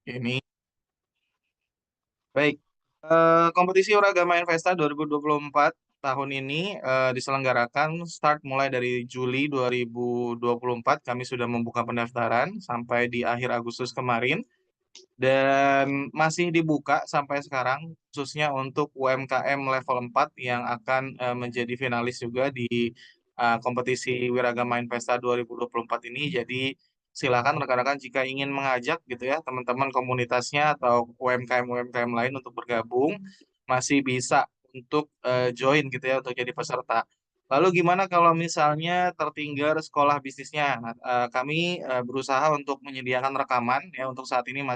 Ini baik. Kompetisi Uragama Investa 2024 tahun ini diselenggarakan start mulai dari Juli 2024. Kami sudah membuka pendaftaran sampai di akhir Agustus kemarin dan masih dibuka sampai sekarang khususnya untuk UMKM level 4 yang akan menjadi finalis juga di kompetisi Wiragama Investa 2024 ini. Jadi silakan rekan-rekan jika ingin mengajak gitu ya teman-teman komunitasnya atau UMKM lain untuk bergabung masih bisa untuk join gitu ya untuk jadi peserta. Lalu gimana kalau misalnya tertinggal sekolah bisnisnya? Nah, kami berusaha untuk menyediakan rekaman ya untuk saat ini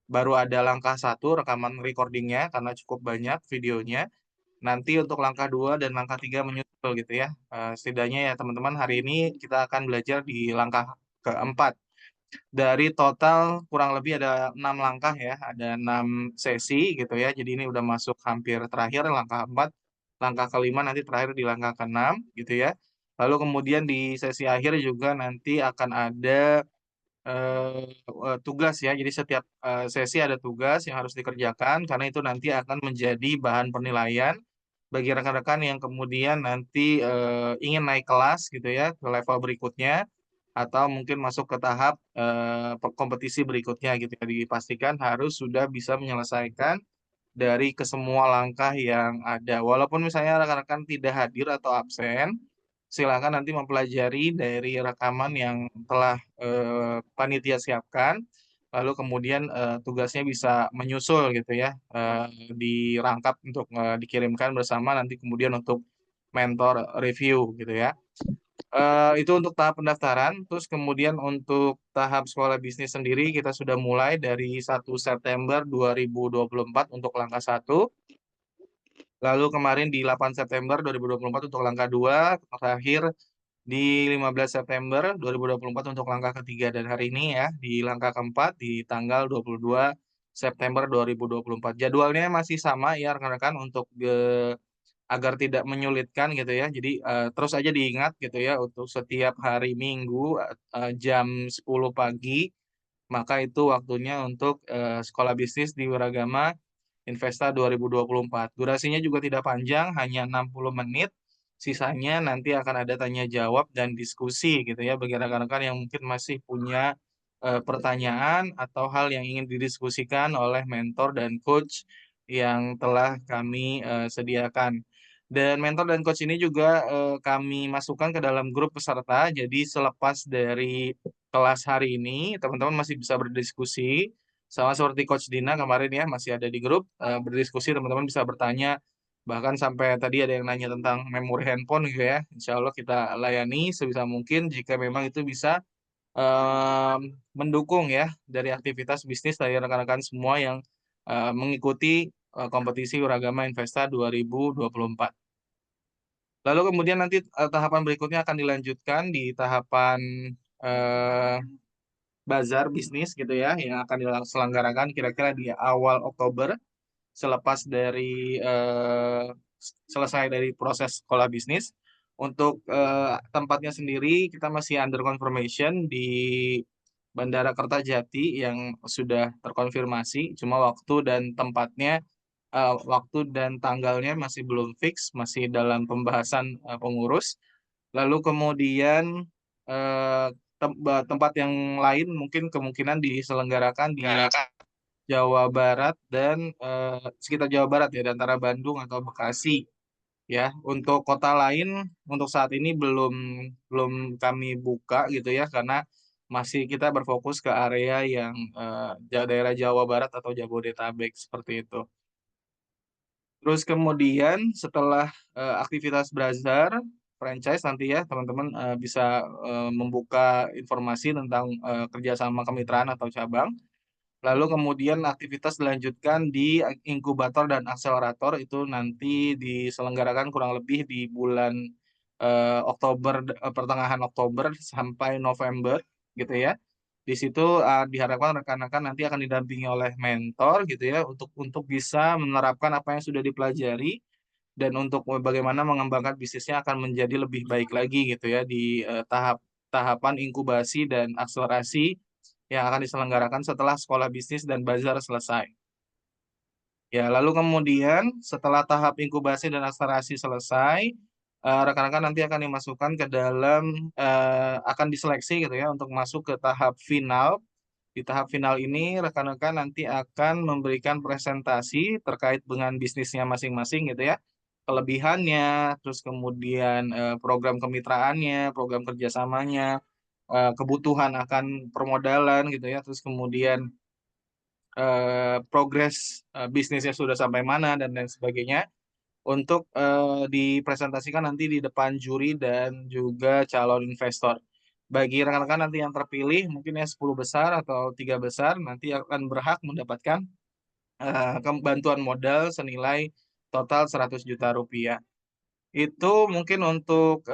baru ada langkah satu rekaman recordingnya karena cukup banyak videonya. Nanti untuk langkah dua dan langkah tiga menyusul gitu ya. Setidaknya ya teman-teman hari ini kita akan belajar di langkah keempat. Dari total kurang lebih ada 6 langkah ya, ada 6 sesi gitu ya. Jadi ini udah masuk hampir terakhir langkah 4, langkah kelima nanti terakhir di langkah keenam gitu ya. Lalu kemudian di sesi akhir juga nanti akan ada tugas ya. Jadi setiap sesi ada tugas yang harus dikerjakan karena itu nanti akan menjadi bahan penilaian bagi rekan-rekan yang kemudian nanti ingin naik kelas gitu ya ke level berikutnya atau mungkin masuk ke tahap kompetisi berikutnya gitu ya. Dipastikan harus sudah bisa menyelesaikan dari kesemua langkah yang ada. Walaupun misalnya rekan-rekan tidak hadir atau absen, silakan nanti mempelajari dari rekaman yang telah panitia siapkan, lalu kemudian tugasnya bisa menyusul gitu ya, dirangkap untuk dikirimkan bersama nanti kemudian untuk mentor review gitu ya. Itu untuk tahap pendaftaran, terus kemudian untuk tahap sekolah bisnis sendiri kita sudah mulai dari 1 September 2024 untuk langkah satu. Lalu kemarin di 8 September 2024 untuk langkah 2, terakhir di 15 September 2024 untuk langkah ketiga dan hari ini ya di langkah keempat di tanggal 22 September 2024. Jadwalnya masih sama ya rekan-rekan untuk agar tidak menyulitkan gitu ya. Jadi terus aja diingat gitu ya untuk setiap hari Minggu jam 10 pagi maka itu waktunya untuk sekolah bisnis di Wiragama Investa 2024. Durasinya juga tidak panjang, hanya 60 menit. Sisanya nanti akan ada tanya jawab dan diskusi gitu ya bagi rekan-rekan yang mungkin masih punya pertanyaan atau hal yang ingin didiskusikan oleh mentor dan coach yang telah kami sediakan. Dan mentor dan coach ini juga kami masukkan ke dalam grup peserta. Jadi selepas dari kelas hari ini, teman-teman masih bisa berdiskusi sama seperti Coach Dina kemarin ya masih ada di grup berdiskusi teman-teman bisa bertanya bahkan sampai tadi ada yang nanya tentang memori handphone gitu ya. Insya Allah kita layani sebisa mungkin jika memang itu bisa mendukung ya dari aktivitas bisnis dari rekan-rekan semua yang mengikuti kompetisi Wiragama Investa 2024. Lalu kemudian nanti tahapan berikutnya akan dilanjutkan di tahapan eh, bazar bisnis gitu ya yang akan diselenggarakan kira-kira di awal Oktober selepas dari selesai dari proses sekolah bisnis. Untuk tempatnya sendiri kita masih under confirmation di Bandara Kertajati yang sudah terkonfirmasi, cuma waktu dan tanggalnya masih belum fix, masih dalam pembahasan pengurus. Lalu kemudian eh, tempat yang lain mungkin kemungkinan diselenggarakan di Jawa Barat dan sekitar Jawa Barat ya, di antara Bandung atau Bekasi ya. Untuk kota lain untuk saat ini belum belum kami buka gitu ya, karena masih kita berfokus ke area yang daerah Jawa Barat atau Jabodetabek seperti itu. Terus kemudian setelah aktivitas Bazar franchise nanti ya teman-teman bisa membuka informasi tentang kerjasama kemitraan atau cabang. Lalu kemudian aktivitas dilanjutkan di inkubator dan akselerator itu nanti diselenggarakan kurang lebih di bulan pertengahan Oktober sampai November gitu ya. Di situ diharapkan rekan-rekan nanti akan didampingi oleh mentor gitu ya untuk bisa menerapkan apa yang sudah dipelajari dan untuk bagaimana mengembangkan bisnisnya akan menjadi lebih baik lagi gitu ya di tahapan inkubasi dan akselerasi yang akan diselenggarakan setelah sekolah bisnis dan bazar selesai. Ya, lalu kemudian setelah tahap inkubasi dan akselerasi selesai, rekan-rekan nanti akan dimasukkan ke dalam, akan diseleksi gitu ya untuk masuk ke tahap final. Di tahap final ini rekan-rekan nanti akan memberikan presentasi terkait dengan bisnisnya masing-masing gitu ya, kelebihannya, terus kemudian, program kemitraannya, program kerjasamanya, kebutuhan akan permodalan gitu ya, terus kemudian progres, bisnisnya sudah sampai mana dan lain sebagainya, untuk, dipresentasikan nanti di depan juri dan juga calon investor. Bagi rekan-rekan nanti yang terpilih mungkin ya 10 besar atau 3 besar nanti akan berhak mendapatkan, bantuan modal senilai total Rp100.000.000. Itu mungkin untuk,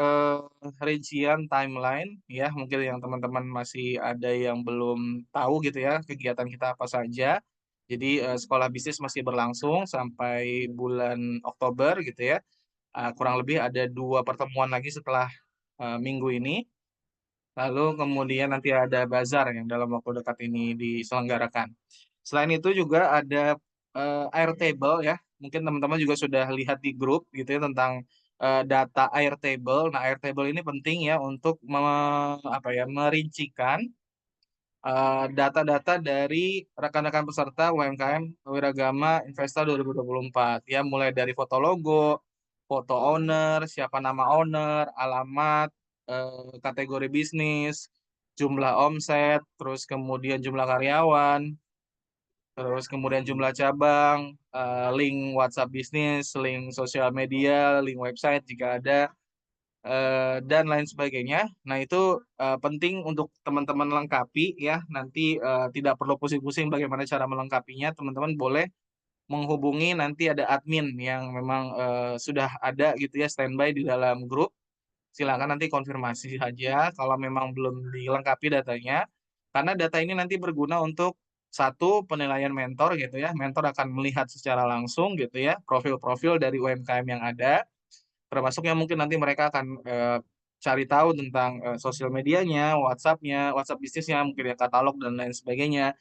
rincian timeline ya, mungkin yang teman-teman masih ada yang belum tahu gitu ya, kegiatan kita apa saja. Jadi, sekolah bisnis masih berlangsung sampai bulan Oktober gitu ya, kurang lebih ada 2 pertemuan lagi setelah, minggu ini. Lalu kemudian nanti ada bazar yang dalam waktu dekat ini diselenggarakan. Selain itu juga ada, airtable ya, mungkin teman-teman juga sudah lihat di grup gitu ya tentang, data airtable. Nah, airtable ini penting ya untuk apa ya, merincikan, data-data dari rekan-rekan peserta UMKM Wiragama Investa 2024 ya, mulai dari foto logo, foto owner, siapa nama owner, alamat, kategori bisnis, jumlah omset, terus kemudian jumlah karyawan, terus kemudian jumlah cabang, link WhatsApp bisnis, link sosial media, link website jika ada, dan lain sebagainya. Nah itu, penting untuk teman-teman lengkapi ya, nanti, tidak perlu pusing-pusing bagaimana cara melengkapinya, teman-teman boleh menghubungi nanti ada admin yang memang, sudah ada gitu ya standby di dalam grup. Silakan nanti konfirmasi saja kalau memang belum dilengkapi datanya, karena data ini nanti berguna untuk, satu penilaian mentor gitu ya, mentor akan melihat secara langsung gitu ya, profil-profil dari UMKM yang ada, termasuk yang mungkin nanti mereka akan, cari tahu tentang, sosial medianya, WhatsApp-nya, WhatsApp bisnisnya, mungkin ya katalog dan lain sebagainya.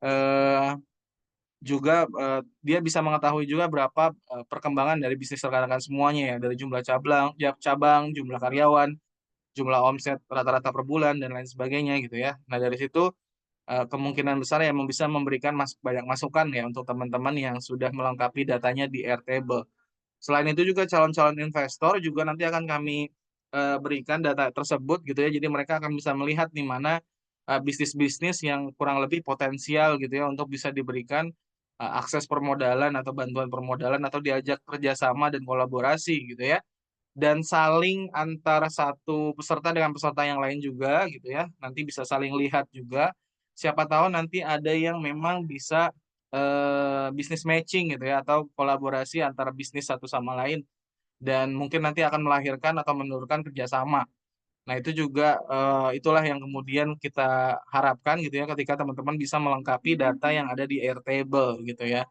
Eee, Juga, dia bisa mengetahui juga berapa, perkembangan dari bisnis rekan-rekan semuanya ya, dari jumlah cabang, jumlah karyawan, jumlah omset rata-rata per bulan dan lain sebagainya gitu ya. Nah dari situ, kemungkinan besar ya bisa memberikan banyak masukan ya untuk teman-teman yang sudah melengkapi datanya di Airtable. Selain itu juga calon-calon investor juga nanti akan kami, berikan data tersebut gitu ya. Jadi mereka akan bisa melihat nih mana, bisnis-bisnis yang kurang lebih potensial gitu ya untuk bisa diberikan, akses permodalan atau bantuan permodalan atau diajak kerjasama dan kolaborasi gitu ya. Dan saling antara satu peserta dengan peserta yang lain juga gitu ya, nanti bisa saling lihat juga, siapa tahu nanti ada yang memang bisa, bisnis matching gitu ya, atau kolaborasi antara bisnis satu sama lain, dan mungkin nanti akan melahirkan atau menurunkan kerjasama. Nah itu juga, itulah yang kemudian kita harapkan gitu ya, ketika teman-teman bisa melengkapi data yang ada di Airtable gitu ya.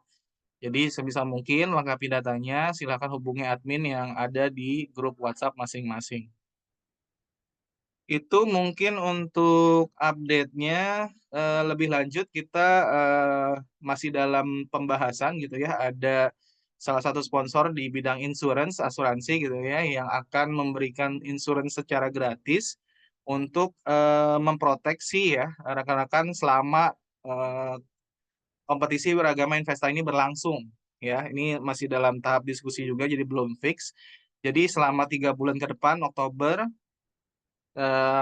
Jadi sebisa mungkin lengkapi datanya, silakan hubungi admin yang ada di grup WhatsApp masing-masing. Itu mungkin untuk update-nya, lebih lanjut kita, masih dalam pembahasan gitu ya, ada salah satu sponsor di bidang asuransi gitu ya, yang akan memberikan insurance secara gratis untuk, memproteksi ya, rekan-rekan selama, eee kompetisi Wiragama Investa ini berlangsung, ya. Ini masih dalam tahap diskusi juga, jadi belum fix. Jadi selama 3 bulan ke depan, Oktober,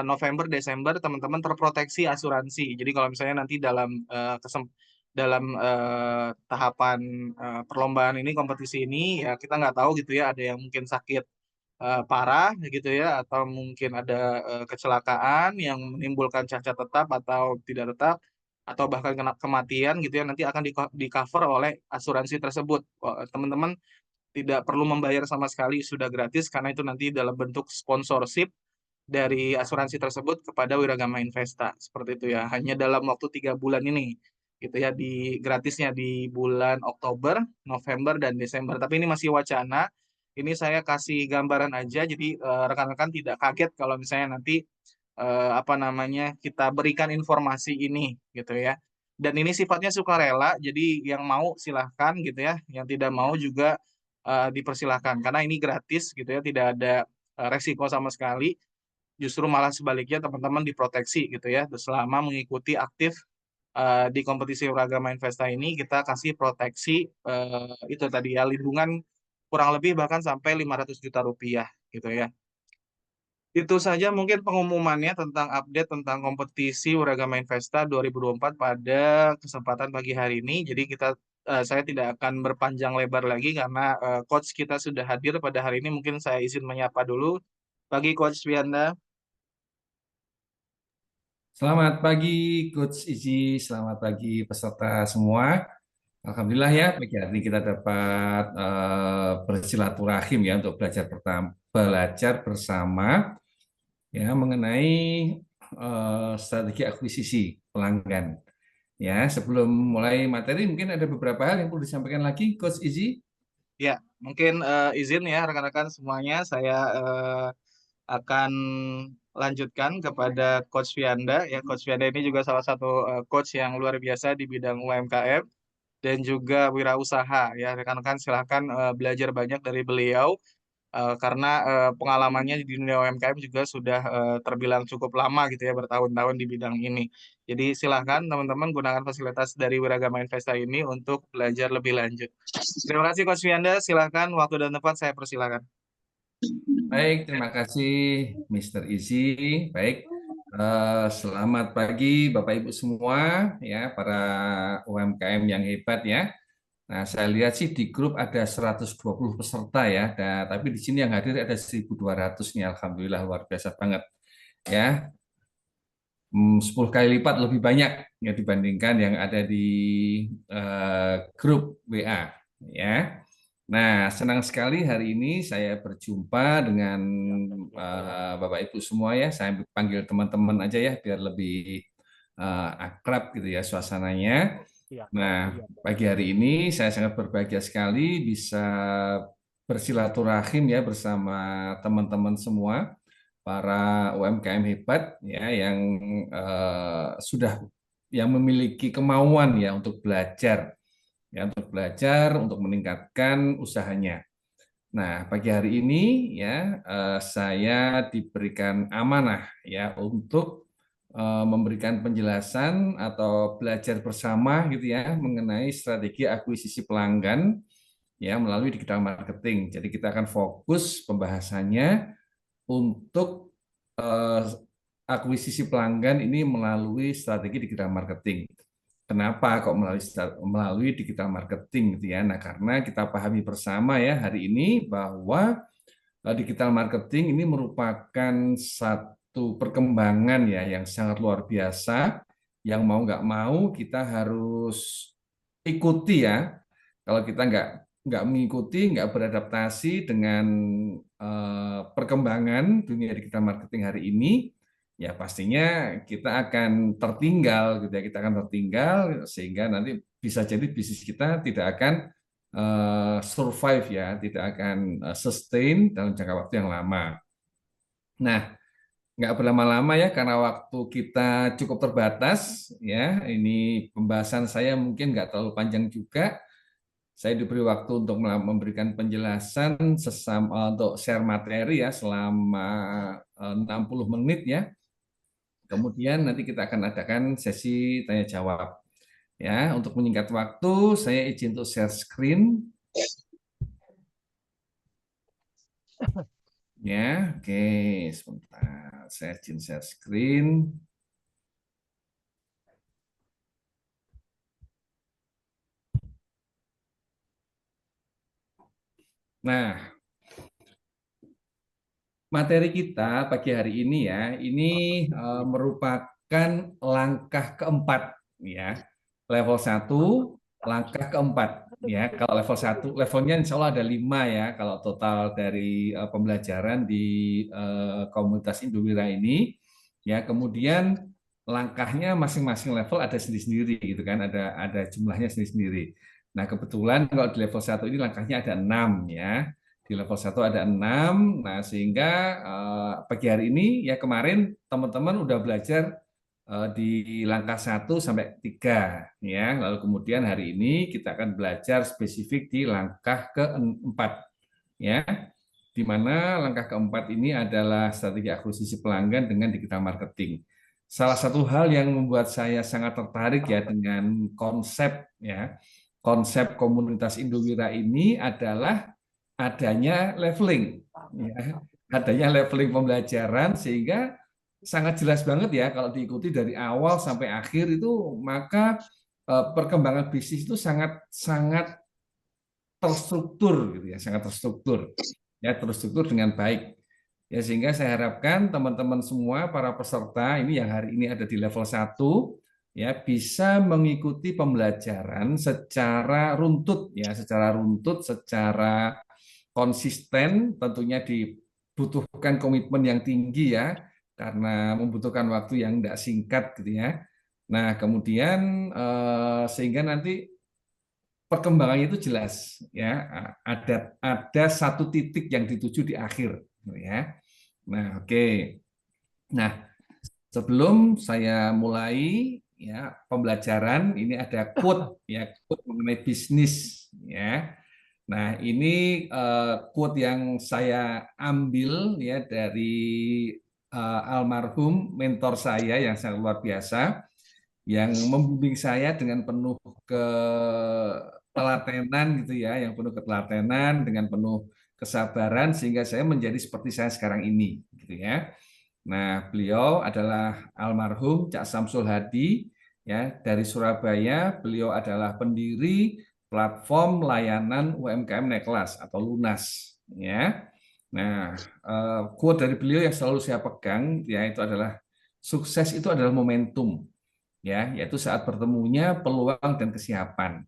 November, Desember, teman-teman terproteksi asuransi. Jadi kalau misalnya nanti dalam tahapan, perlombaan ini, kompetisi ini, ya kita nggak tahu gitu ya, ada yang mungkin sakit, parah gitu ya, atau mungkin ada, kecelakaan yang menimbulkan cacat tetap atau tidak tetap, atau bahkan kena kematian gitu ya, nanti akan di-cover oleh asuransi tersebut. Teman-teman tidak perlu membayar sama sekali, sudah gratis karena itu nanti dalam bentuk sponsorship dari asuransi tersebut kepada Wiragama Investa, seperti itu ya. Hanya dalam waktu 3 bulan ini, gitu ya, gratisnya di bulan Oktober, November, dan Desember. Tapi ini masih wacana, ini saya kasih gambaran aja, jadi, rekan-rekan tidak kaget kalau misalnya nanti, apa namanya, kita berikan informasi ini gitu ya. Dan ini sifatnya sukarela, jadi yang mau silahkan gitu ya, yang tidak mau juga dipersilahkan karena ini gratis gitu ya, tidak ada resiko sama sekali. Justru malah sebaliknya teman-teman diproteksi gitu ya, selama mengikuti aktif di kompetisi Uragama Investa ini kita kasih proteksi itu tadi ya, lindungan kurang lebih bahkan sampai 500 juta rupiah gitu ya. Itu saja mungkin pengumumannya tentang update tentang kompetisi Uragama Investa 2024 pada kesempatan pagi hari ini. Jadi saya tidak akan berpanjang lebar lagi karena coach kita sudah hadir pada hari ini. Mungkin saya izin menyapa dulu. Pagi Coach Wianda. Selamat pagi Coach Izi, selamat pagi peserta semua. Alhamdulillah ya, pagi hari ini kita dapat bersilaturahim ya untuk belajar bersama ya mengenai strategi akuisisi pelanggan. Ya, sebelum mulai materi mungkin ada beberapa hal yang perlu disampaikan lagi, Coach Izi. Ya, mungkin izin ya rekan-rekan semuanya, saya akan lanjutkan kepada Coach Vianda. Ya, Coach Vianda ini juga salah satu coach yang luar biasa di bidang UMKM dan juga wirausaha. Ya, rekan-rekan silahkan belajar banyak dari beliau karena pengalamannya di dunia UMKM juga sudah terbilang cukup lama gitu ya, bertahun-tahun di bidang ini. Jadi silahkan teman-teman gunakan fasilitas dari Wiragama Investa ini untuk belajar lebih lanjut. Terima kasih Coach Vianda, silahkan waktu dan tempat saya persilakan. Baik, terima kasih Mr. Izi. Baik, selamat pagi Bapak Ibu semua ya, para UMKM yang hebat ya. Nah, saya lihat sih di grup ada 120 peserta ya, tapi di sini yang hadir ada 1.200 nih, Alhamdulillah luar biasa banget ya. 10 kali lipat lebih banyak ya dibandingkan yang ada di grup WA ya. Nah, senang sekali hari ini saya berjumpa dengan Bapak Ibu semua ya. Saya panggil teman-teman aja ya biar lebih akrab gitu ya suasananya. Nah, pagi hari ini saya sangat berbahagia sekali bisa bersilaturahim ya bersama teman-teman semua para UMKM hebat ya yang sudah yang memiliki kemauan ya untuk meningkatkan usahanya. Nah, pagi hari ini ya saya diberikan amanah ya untuk memberikan penjelasan atau belajar bersama gitu ya mengenai strategi akuisisi pelanggan ya melalui digital marketing. Jadi kita akan fokus pembahasannya untuk eh, akuisisi pelanggan ini melalui strategi digital marketing. Kenapa kok melalui digital marketing gitu ya? Nah, karena kita pahami bersama ya hari ini bahwa digital marketing ini merupakan satu perkembangan ya yang sangat luar biasa yang mau nggak mau kita harus ikuti ya. Kalau kita nggak mengikuti, nggak beradaptasi dengan perkembangan dunia digital marketing hari ini, ya pastinya kita akan tertinggal gitu ya. Kita akan tertinggal sehingga nanti bisa jadi bisnis kita tidak akan survive ya, tidak akan sustain dalam jangka waktu yang lama. Nah, nggak berlama-lama ya karena waktu kita cukup terbatas ya. Ini pembahasan saya mungkin nggak terlalu panjang juga. Saya diberi waktu untuk memberikan penjelasan untuk share materi ya selama 60 menit ya. Kemudian nanti kita akan adakan sesi tanya jawab. Ya, untuk menyingkat waktu, saya izin untuk share screen. Ya, oke, sebentar. Saya izin share screen. Nah, materi kita pagi hari ini ya, ini merupakan langkah keempat ya. Level 1, langkah keempat ya. Kalau level 1, levelnya insya Allah ada 5 ya. Kalau total dari pembelajaran di komunitas Indowira ini ya. Kemudian langkahnya masing-masing level ada sendiri-sendiri gitu kan. Ada jumlahnya sendiri-sendiri. Nah, kebetulan kalau di level 1 ini langkahnya ada 6 ya. Di level 1 ada 6. Nah, sehingga pagi hari ini ya kemarin teman-teman udah belajar di langkah 1 sampai 3 ya. Lalu kemudian hari ini kita akan belajar spesifik di langkah keempat ya. Di mana langkah keempat ini adalah strategi akuisisi pelanggan dengan digital marketing. Salah satu hal yang membuat saya sangat tertarik ya dengan konsep komunitas Indowira ini adalah adanya leveling, ya. Adanya leveling pembelajaran sehingga sangat jelas banget ya kalau diikuti dari awal sampai akhir itu maka perkembangan bisnis itu sangat sangat terstruktur gitu ya, sangat terstruktur ya, terstruktur dengan baik. Ya, sehingga saya harapkan teman-teman semua para peserta ini yang hari ini ada di level 1 ya bisa mengikuti pembelajaran secara runtut ya, secara konsisten, tentunya dibutuhkan komitmen yang tinggi ya karena membutuhkan waktu yang tidak singkat gitu ya. Nah, kemudian sehingga nanti perkembangannya itu jelas ya, ada satu titik yang dituju di akhir gitu ya. Nah, oke. Nah, sebelum saya mulai ya pembelajaran, ini ada quote mengenai bisnis ya. Nah, ini quote yang saya ambil ya dari almarhum mentor saya yang sangat luar biasa, yang membimbing saya dengan penuh ketelatenan gitu ya, yang penuh ketelatenan dengan penuh kesabaran sehingga saya menjadi seperti saya sekarang ini, gitu ya. Nah, beliau adalah almarhum Cak Samsul Hadi ya dari Surabaya. Beliau adalah pendiri platform layanan UMKM naik kelas atau Lunas ya. Nah, quote dari beliau yang selalu saya pegang ya itu adalah sukses itu adalah momentum ya, yaitu saat bertemunya peluang dan kesiapan.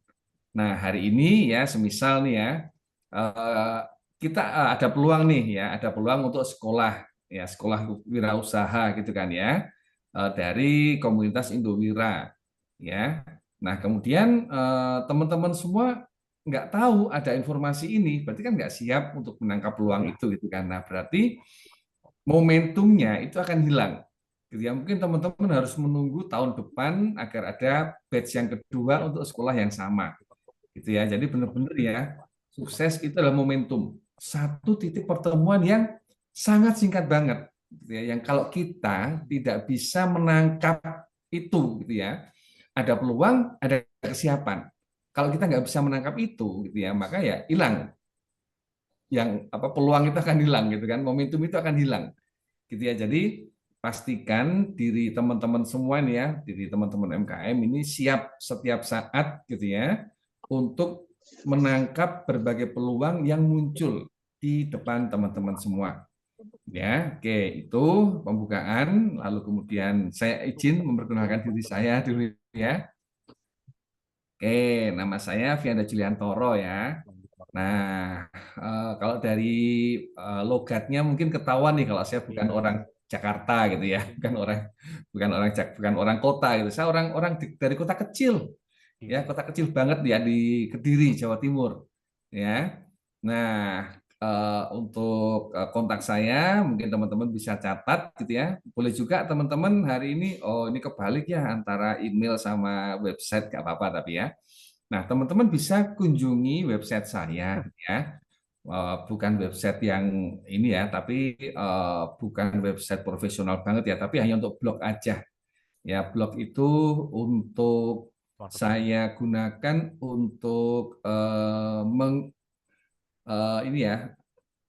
Nah, hari ini ya semisal nih ya eh, kita ada peluang nih ya, ada peluang untuk sekolah ya, sekolah wirausaha gitu kan ya, dari komunitas Indowira ya. Nah, kemudian teman-teman semua nggak tahu ada informasi ini, berarti kan nggak siap untuk menangkap peluang itu gitu kan. Nah, berarti momentumnya itu akan hilang. Gitu ya. Mungkin teman-teman harus menunggu tahun depan agar ada batch yang kedua untuk sekolah yang sama. Gitu ya. Jadi benar-benar ya, sukses itu adalah momentum. Satu titik pertemuan yang sangat singkat banget. Gitu ya. Yang kalau kita tidak bisa menangkap itu, gitu ya, ada peluang, ada kesiapan. Kalau kita nggak bisa menangkap itu, gitu ya, maka ya hilang. Yang apa peluang itu akan hilang, gitu kan? Momentum itu akan hilang gitu ya. Jadi pastikan diri teman-teman semua nih ya, diri teman-teman MKM ini siap setiap saat gitu ya untuk menangkap berbagai peluang yang muncul di depan teman-teman semua. Ya, oke, itu pembukaan. Lalu kemudian saya izin memperkenalkan diri saya dulu ya. Oke, nama saya Vianda Juliantoro ya. Nah, kalau dari logatnya mungkin ketahuan nih kalau saya bukan orang Jakarta gitu ya, bukan orang kota gitu. Saya orang dari kota kecil, ya kota kecil banget ya di Kediri, Jawa Timur, ya. Nah, untuk kontak saya mungkin teman-teman bisa catat gitu ya. Boleh juga teman-teman hari ini, oh ini kebalik ya antara email sama website nggak apa-apa tapi ya. Nah, teman-teman bisa kunjungi website saya ya. Bukan website yang ini ya, tapi bukan website profesional banget ya, tapi hanya untuk blog aja. Ya, blog itu untuk saya gunakan untuk ini ya,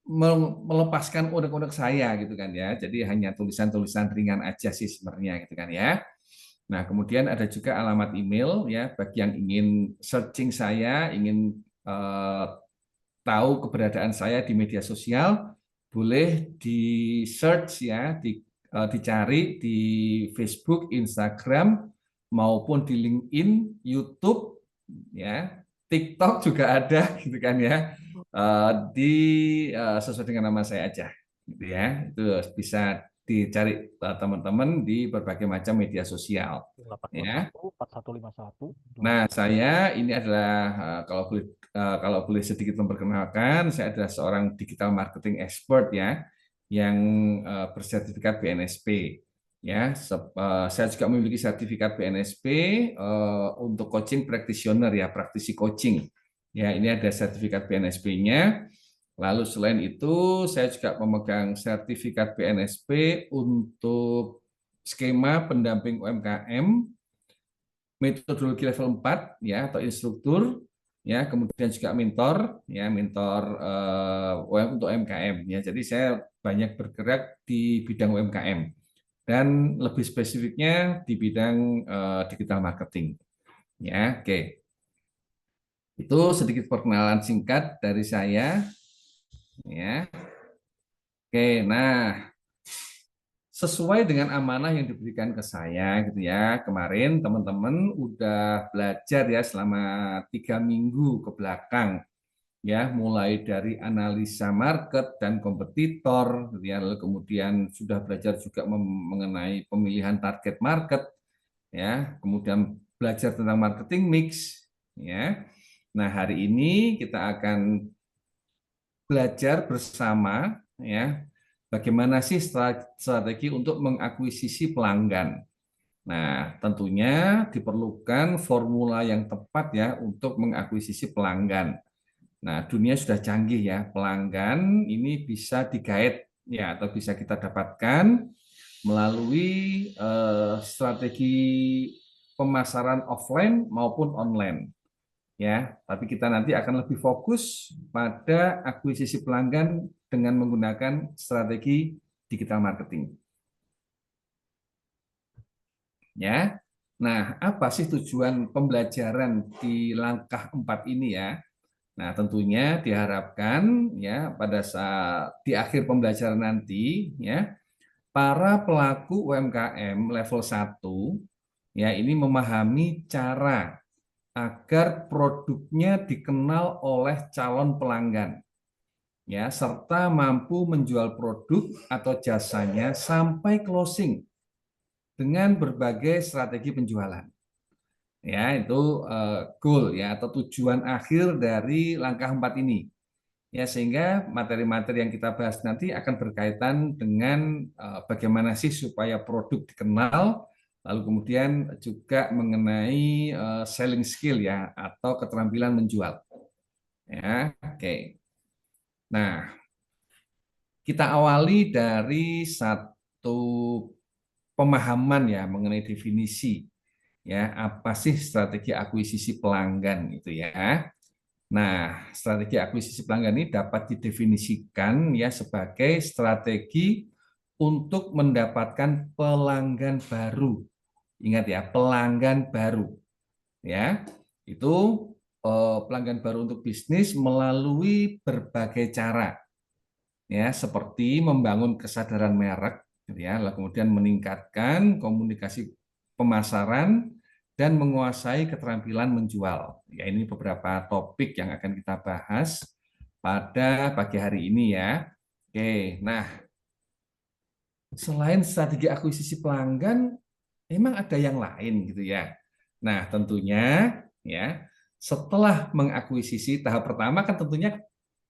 melepaskan unek-unek saya gitu kan ya. Jadi hanya tulisan-tulisan ringan aja sih sebenarnya gitu kan ya. Nah, kemudian ada juga alamat email ya bagi yang ingin searching saya, ingin eh, tahu keberadaan saya di media sosial, boleh di search ya, dicari di Facebook, Instagram, maupun di LinkedIn, YouTube, ya, TikTok juga ada gitu kan ya, di sesuai dengan nama saya aja, gitu ya, itu bisa dicari teman-teman di berbagai macam media sosial. Ya. 821 4151. Nah, saya ini adalah kalau boleh sedikit memperkenalkan, saya adalah seorang digital marketing expert ya, yang bersertifikat BNSP. Ya, saya juga memiliki sertifikat BNSP untuk coaching practitioner ya, praktisi coaching. Ya, ini ada sertifikat BNSP-nya. Lalu selain itu, saya juga memegang sertifikat BNSP untuk skema pendamping UMKM, metodologi level 4 ya atau instruktur ya, kemudian juga mentor untuk UMKM ya. Jadi saya banyak bergerak di bidang UMKM dan lebih spesifiknya di bidang digital marketing ya. Oke. Itu sedikit perkenalan singkat dari saya ya. Oke, nah sesuai dengan amanah yang diberikan ke saya gitu ya. Kemarin teman-teman udah belajar ya selama 3 minggu ke belakang ya, mulai dari analisa market dan kompetitor gitu ya, lalu kemudian sudah belajar juga mengenai pemilihan target market ya, kemudian belajar tentang marketing mix ya. Nah, hari ini kita akan belajar bersama ya, bagaimana sih strategi untuk mengakuisisi pelanggan. Nah, tentunya diperlukan formula yang tepat ya untuk mengakuisisi pelanggan. Nah, dunia sudah canggih ya, pelanggan ini bisa digait ya atau bisa kita dapatkan melalui strategi pemasaran offline maupun online. Ya, tapi kita nanti akan lebih fokus pada akuisisi pelanggan dengan menggunakan strategi digital marketing. Ya. Nah, apa sih tujuan pembelajaran di langkah 4 ini ya? Nah, tentunya diharapkan ya pada saat di akhir pembelajaran nanti ya, para pelaku UMKM level 1 ya ini memahami cara agar produknya dikenal oleh calon pelanggan ya, serta mampu menjual produk atau jasanya sampai closing dengan berbagai strategi penjualan. Ya, itu goal ya atau tujuan akhir dari langkah 4 ini. Ya, sehingga materi-materi yang kita bahas nanti akan berkaitan dengan bagaimana sih supaya produk dikenal, lalu kemudian juga mengenai selling skill ya atau keterampilan menjual. Ya, oke. Nah, kita awali dari satu pemahaman ya mengenai definisi ya apa sih strategi akuisisi pelanggan itu ya. Nah, strategi akuisisi pelanggan ini dapat didefinisikan ya sebagai strategi untuk mendapatkan pelanggan baru. Ingat ya, pelanggan baru. Ya, itu pelanggan baru untuk bisnis melalui berbagai cara. Ya, seperti membangun kesadaran merek, gitu ya, lalu kemudian meningkatkan komunikasi pemasaran dan menguasai keterampilan menjual. Ya, ini beberapa topik yang akan kita bahas pada pagi hari ini ya. Oke, nah selain strategi akuisisi pelanggan, memang ada yang lain gitu ya. Nah, tentunya ya setelah mengakuisisi tahap pertama kan tentunya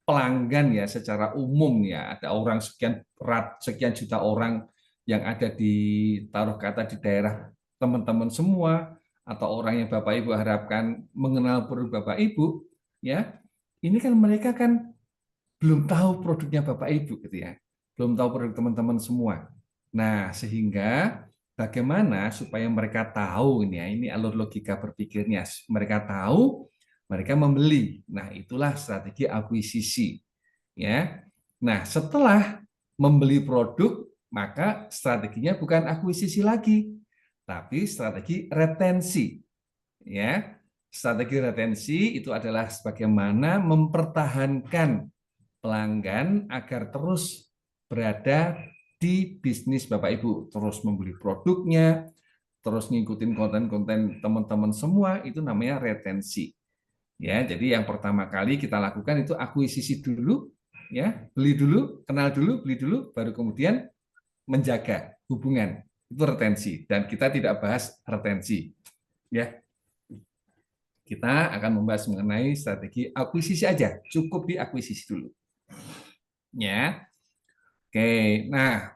pelanggan ya secara umum ya, ada orang sekian juta orang yang ada di taruh kata di daerah teman-teman semua atau orang yang Bapak Ibu harapkan mengenal produk Bapak Ibu ya, ini kan mereka kan belum tahu produknya Bapak Ibu gitu ya, belum tahu produk teman-teman semua. Nah, sehingga bagaimana supaya mereka tahu ini ya, ini alur logika berpikirnya, mereka tahu, mereka membeli. Nah, itulah strategi akuisisi ya. Nah, setelah membeli produk, maka strateginya bukan akuisisi lagi, tapi strategi retensi. Ya, strategi retensi itu adalah bagaimana mempertahankan pelanggan agar terus berada di bisnis Bapak Ibu, terus membeli produknya, terus ngikutin konten-konten teman-teman semua, itu namanya retensi. Ya, jadi yang pertama kali kita lakukan itu akuisisi dulu, ya, beli dulu, kenal dulu, beli dulu, baru kemudian menjaga hubungan. Itu retensi, dan kita tidak bahas retensi. Ya, kita akan membahas mengenai strategi akuisisi aja, cukup di akuisisi dulu. Ya, oke. Nah,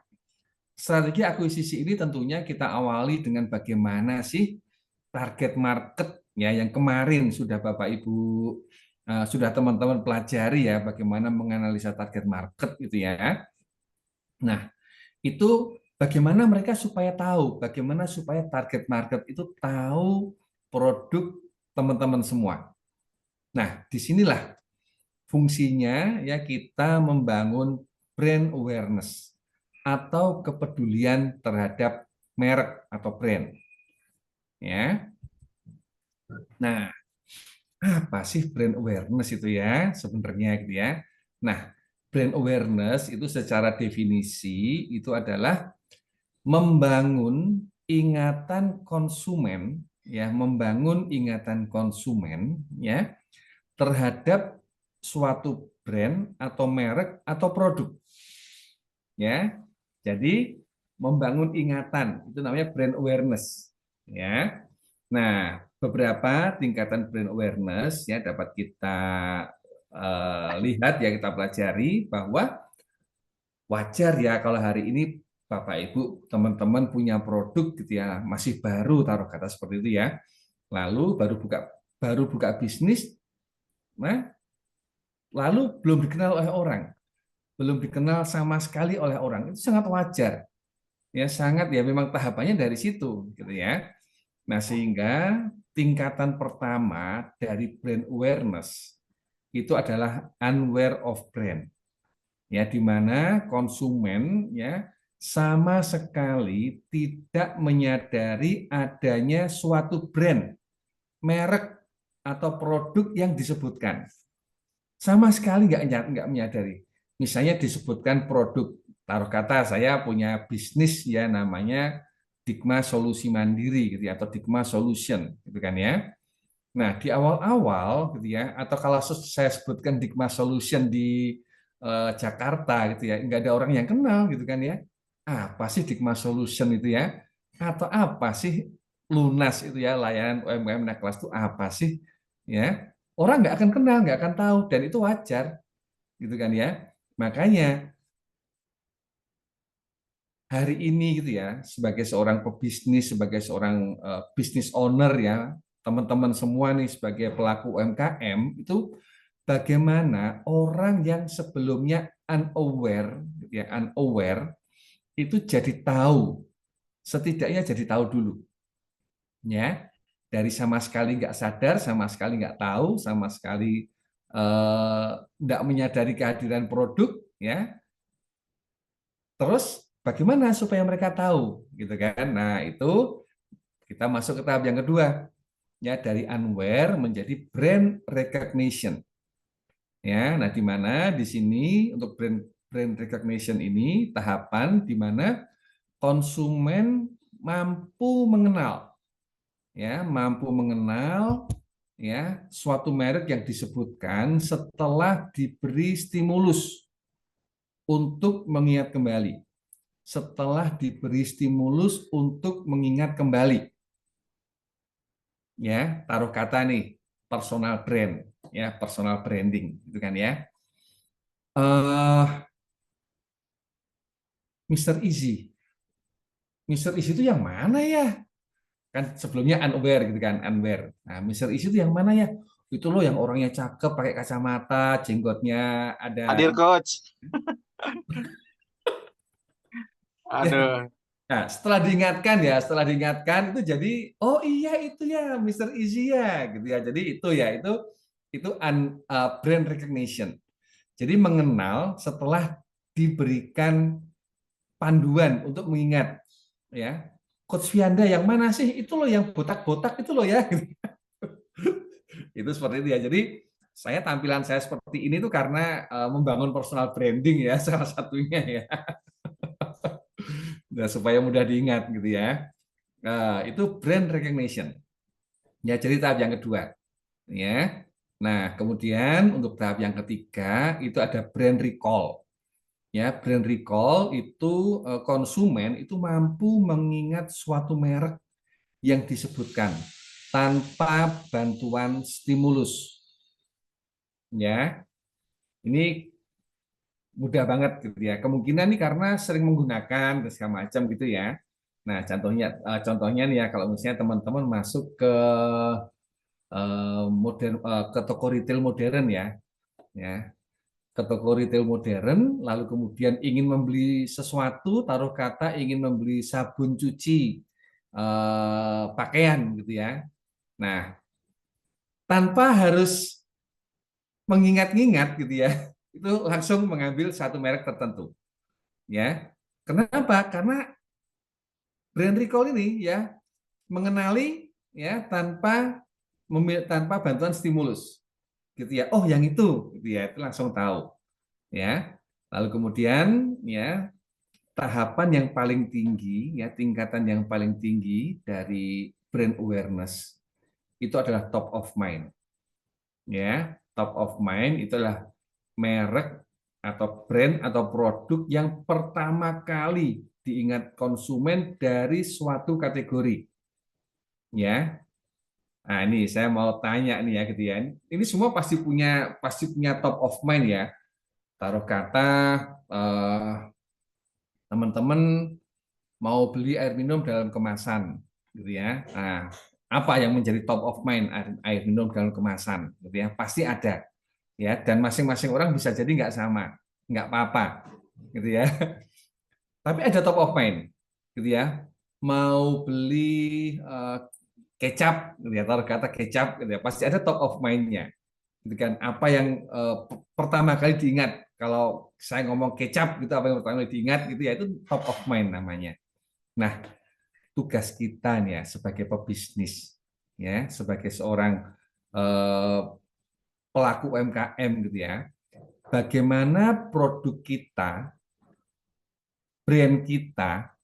strategi akuisisi ini tentunya kita awali dengan bagaimana sih target market ya yang kemarin sudah Bapak Ibu sudah teman-teman pelajari ya bagaimana menganalisa target market gitu ya. Nah, itu bagaimana mereka supaya tahu, bagaimana supaya target market itu tahu produk teman-teman semua. Nah, disinilah fungsinya ya kita membangun brand awareness atau kepedulian terhadap merek atau brand. Ya. Nah, apa sih brand awareness itu ya sebenarnya gitu ya. Nah, brand awareness itu secara definisi itu adalah membangun ingatan konsumen ya, membangun ingatan konsumen ya terhadap suatu brand atau merek atau produk ya. Jadi membangun ingatan itu namanya brand awareness ya. Nah, beberapa tingkatan brand awareness ya dapat kita lihat ya, kita pelajari bahwa wajar ya kalau hari ini Bapak Ibu teman-teman punya produk gitu ya masih baru, taruh kata seperti itu ya, lalu baru buka bisnis, nah lalu belum dikenal oleh orang, belum dikenal sama sekali oleh orang, itu sangat wajar ya, sangat ya, memang tahapannya dari situ gitu ya. Nah, sehingga tingkatan pertama dari brand awareness itu adalah unaware of brand. Ya, di mana konsumen ya sama sekali tidak menyadari adanya suatu brand, merek atau produk yang disebutkan. Sama sekali nggak menyadari. Misalnya disebutkan produk, taruh kata saya punya bisnis ya namanya Digma Solusi Mandiri gitu ya, atau Digma Solution gitu kan ya. Nah, di awal-awal gitu ya, atau kalau saya sebutkan Digma Solution di Jakarta gitu ya, nggak ada orang yang kenal gitu kan ya. Apa sih Digma Solution itu ya? Atau apa sih Lunas itu ya, layanan UMKM naik kelas itu apa sih? Ya, orang nggak akan kenal, nggak akan tahu, dan itu wajar gitu kan ya. Makanya hari ini gitu ya, sebagai seorang pebisnis, sebagai seorang business owner ya, teman-teman semua nih sebagai pelaku UMKM itu bagaimana orang yang sebelumnya unaware gitu ya, unaware itu jadi tahu, setidaknya jadi tahu dulu ya, dari sama sekali nggak sadar, sama sekali nggak tahu, sama sekali nggak menyadari kehadiran produk ya. Terus bagaimana supaya mereka tahu gitu kan. Nah, itu kita masuk ke tahap yang kedua ya, dari unaware menjadi brand recognition. Ya, nah di mana di sini untuk brand brand recognition ini tahapan di mana konsumen mampu mengenal ya, mampu mengenal ya suatu merek yang disebutkan setelah diberi stimulus untuk mengingat kembali. Setelah diberi stimulus untuk mengingat kembali. Ya, taruh kata nih personal brand ya, personal branding gitu kan ya. Mister Easy. Mister Easy itu yang mana ya? Kan sebelumnya unaware gitu kan, unaware. Nah, Mister Easy itu yang mana ya? Itu loh yang orangnya cakep, pakai kacamata, jenggotnya ada. Hadir coach. Ya, Aduh. nah, setelah diingatkan itu jadi, oh iya itu ya Mister Easy ya gitu ya. Jadi itu brand recognition. Jadi mengenal setelah diberikan panduan untuk mengingat ya. Coach Vianda yang mana sih? Itu loh yang botak-botak itu loh ya. Itu seperti itu ya. Jadi tampilan saya seperti ini tuh karena membangun personal branding ya salah satunya ya. Nah, supaya mudah diingat gitu ya. Itu brand recognition. Ya, jadi tahap yang kedua. Ya. Nah, kemudian untuk tahap yang ketiga itu ada brand recall. ya, brand recall itu konsumen itu mampu mengingat suatu merek yang disebutkan tanpa bantuan stimulus. Ya, ini mudah banget gitu ya. Kemungkinan nih karena sering menggunakan dan segala macam gitu ya. Nah, contohnya nih ya, kalau misalnya teman-teman masuk ke ke toko retail modern ya, ya, ke toko retail modern, lalu kemudian ingin membeli sesuatu, taruh kata ingin membeli sabun cuci pakaian gitu ya. Nah, tanpa harus mengingat-ingat gitu ya, itu langsung mengambil satu merek tertentu ya. Kenapa? Karena brand recall ini ya mengenali ya tanpa bantuan stimulus gitu ya. Oh, yang itu gitu ya, itu langsung tahu ya. Lalu kemudian ya tahapan yang paling tinggi ya, tingkatan yang paling tinggi dari brand awareness itu adalah top of mind. Ya, top of mind itulah merek atau brand atau produk yang pertama kali diingat konsumen dari suatu kategori. Ya. Nah, ini saya mau tanya nih ya gitu ya. Ini semua pasti punya top of mind ya. Taruh kata eh, teman-teman mau beli air minum dalam kemasan gitu ya. Nah, apa yang menjadi top of mind air minum dalam kemasan gitu ya? Pasti ada ya, dan masing-masing orang bisa jadi nggak sama, nggak apa-apa gitu ya. Tapi ada top of mind gitu ya. Mau beli kecap gitu ya, taruh kata kecap gitu ya, pasti ada top of mind-nya gitu kan. Apa yang pertama kali diingat kalau saya ngomong kecap gitu, apa yang pertama kali diingat gitu ya, itu top of mind namanya. Nah, tugas kita nih ya sebagai pebisnis ya, sebagai seorang eh, pelaku UMKM gitu ya, bagaimana produk kita, brand kita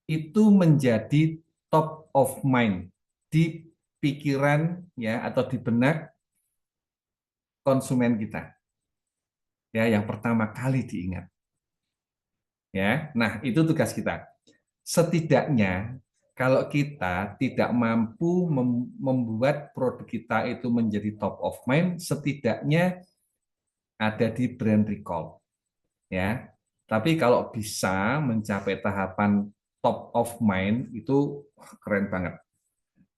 itu menjadi top of mind di pikiran ya atau di benak konsumen kita ya, yang pertama kali diingat ya. Nah, itu tugas kita. Setidaknya kalau kita tidak mampu membuat produk kita itu menjadi top of mind, setidaknya ada di brand recall ya. Tapi kalau bisa mencapai tahapan top of mind itu keren banget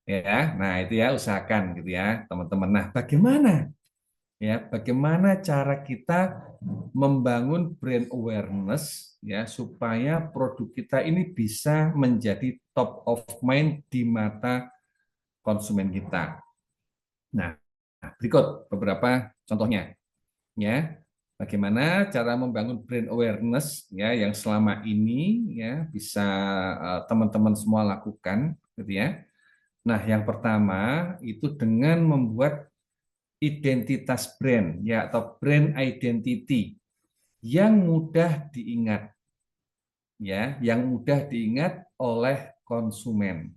ya. Nah, itu ya usahakan gitu ya, teman-teman. Nah, bagaimana cara kita membangun brand awareness ya supaya produk kita ini bisa menjadi top of mind di mata konsumen kita. Nah, berikut beberapa contohnya ya. Bagaimana cara membangun brand awareness ya yang selama ini ya bisa teman-teman semua lakukan gitu ya. Nah, yang pertama itu dengan membuat identitas brand ya atau brand identity yang mudah diingat ya, yang mudah diingat oleh konsumen.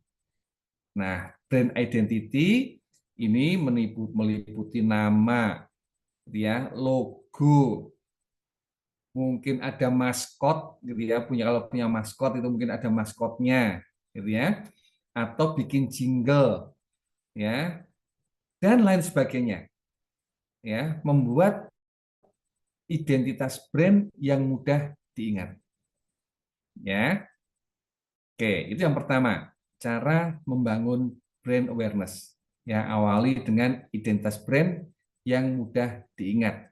Nah, brand identity ini meliputi nama, ya, logo, mungkin ada maskot, gitu ya. Kalau punya maskot itu mungkin ada maskotnya, gitu ya, atau bikin jingle, ya, dan lain sebagainya, ya, membuat identitas brand yang mudah diingat, ya. Oke, itu yang pertama, cara membangun brand awareness. Ya, awali dengan identitas brand yang mudah diingat.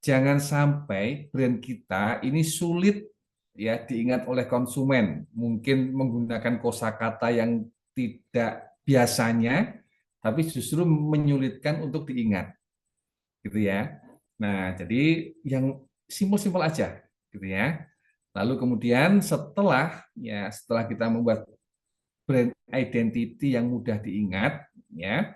Jangan sampai brand kita ini sulit ya diingat oleh konsumen. Mungkin menggunakan kosakata yang tidak biasanya, tapi justru menyulitkan untuk diingat, gitu ya. Nah, jadi yang simpel-simpel aja, gitu ya. Lalu kemudian setelah kita membuat brand identity yang mudah diingat, ya,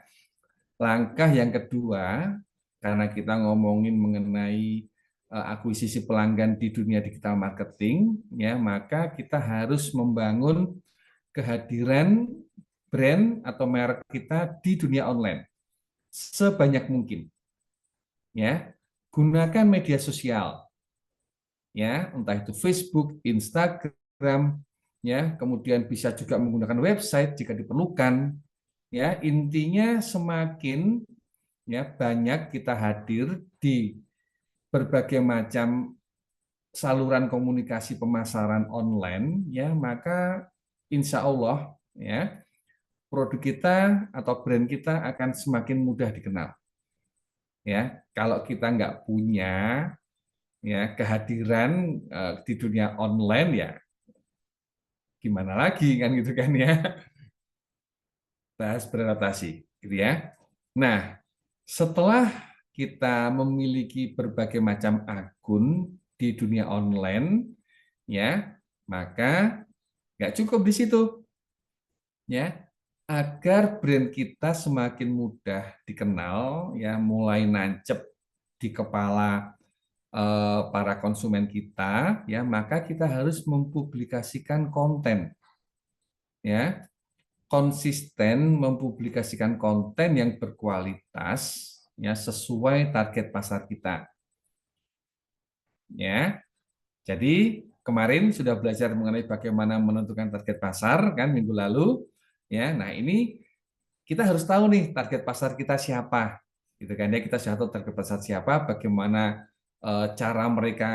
langkah yang kedua, karena kita ngomongin mengenai akuisisi pelanggan di dunia digital marketing, ya, maka kita harus membangun kehadiran brand atau merek kita di dunia online sebanyak mungkin. Ya, gunakan media sosial. ya, entah itu Facebook, Instagram, ya, kemudian bisa juga menggunakan website jika diperlukan. Ya, intinya semakin ya banyak kita hadir di berbagai macam saluran komunikasi pemasaran online, ya, maka insya Allah ya produk kita atau brand kita akan semakin mudah dikenal. Ya, kalau kita nggak punya ya kehadiran di dunia online, ya gimana lagi kan gitu kan ya, bahas beradaptasi gitu ya. Nah, setelah kita memiliki berbagai macam akun di dunia online, ya, maka nggak cukup di situ, ya. Agar brand kita semakin mudah dikenal, ya, mulai nancep di kepala para konsumen kita, ya, maka kita harus mempublikasikan konten, ya, konsisten mempublikasikan konten yang berkualitas, ya, sesuai target pasar kita, ya. Jadi kemarin sudah belajar mengenai bagaimana menentukan target pasar kan minggu lalu, ya. Nah, ini kita harus tahu nih target pasar kita siapa, gitu kan ya. Kita sudah tahu target pasar siapa, bagaimana cara mereka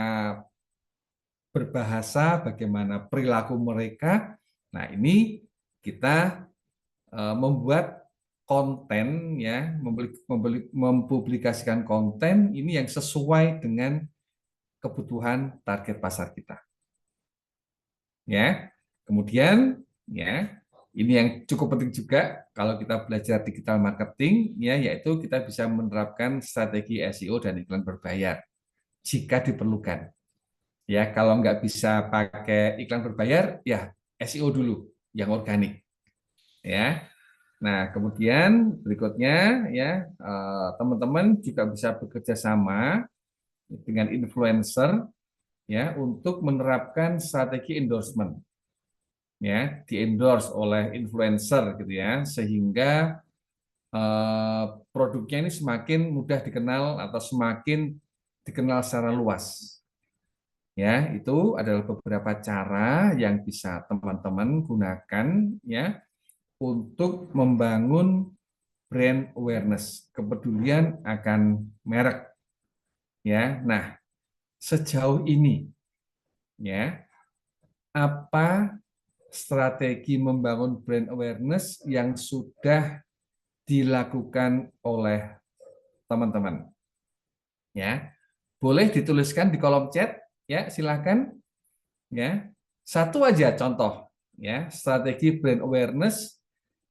berbahasa, bagaimana perilaku mereka. Nah, ini kita membuat konten, ya, mempublikasikan konten ini yang sesuai dengan kebutuhan target pasar kita, ya. Kemudian, ya, ini yang cukup penting juga kalau kita belajar digital marketing, ya, yaitu kita bisa menerapkan strategi SEO dan iklan berbayar jika diperlukan. Ya, kalau nggak bisa pakai iklan berbayar, ya SEO dulu yang organik, ya. Nah, kemudian berikutnya, ya, teman-teman juga bisa bekerja sama dengan influencer, ya, untuk menerapkan strategi endorsement, ya, di-endorse oleh influencer gitu ya, sehingga produknya ini semakin mudah dikenal atau semakin dikenal secara luas. Ya, itu adalah beberapa cara yang bisa teman-teman gunakan, ya, untuk membangun brand awareness, kepedulian akan merek, ya. Nah, sejauh ini, ya, apa strategi membangun brand awareness yang sudah dilakukan oleh teman-teman? Ya, boleh dituliskan di kolom chat, ya, silakan, ya. Satu aja contoh, ya, strategi brand awareness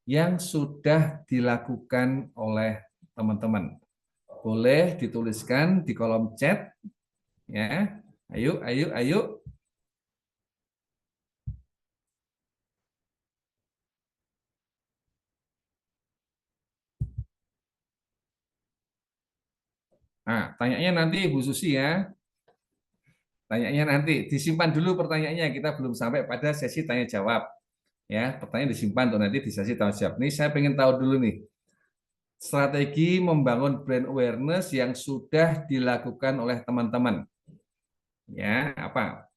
yang sudah dilakukan oleh teman-teman. Boleh dituliskan di kolom chat, ya. Ayo, ayo, ayo. Nah, tanyanya nanti Bu Susi ya. Tanyanya nanti disimpan dulu pertanyaannya. Kita belum sampai pada sesi tanya jawab. Ya, pertanyaan disimpan untuk nanti di sesi tanya jawab. Nih saya pengen tahu dulu nih. Strategi membangun brand awareness yang sudah dilakukan oleh teman-teman. Ya, apa?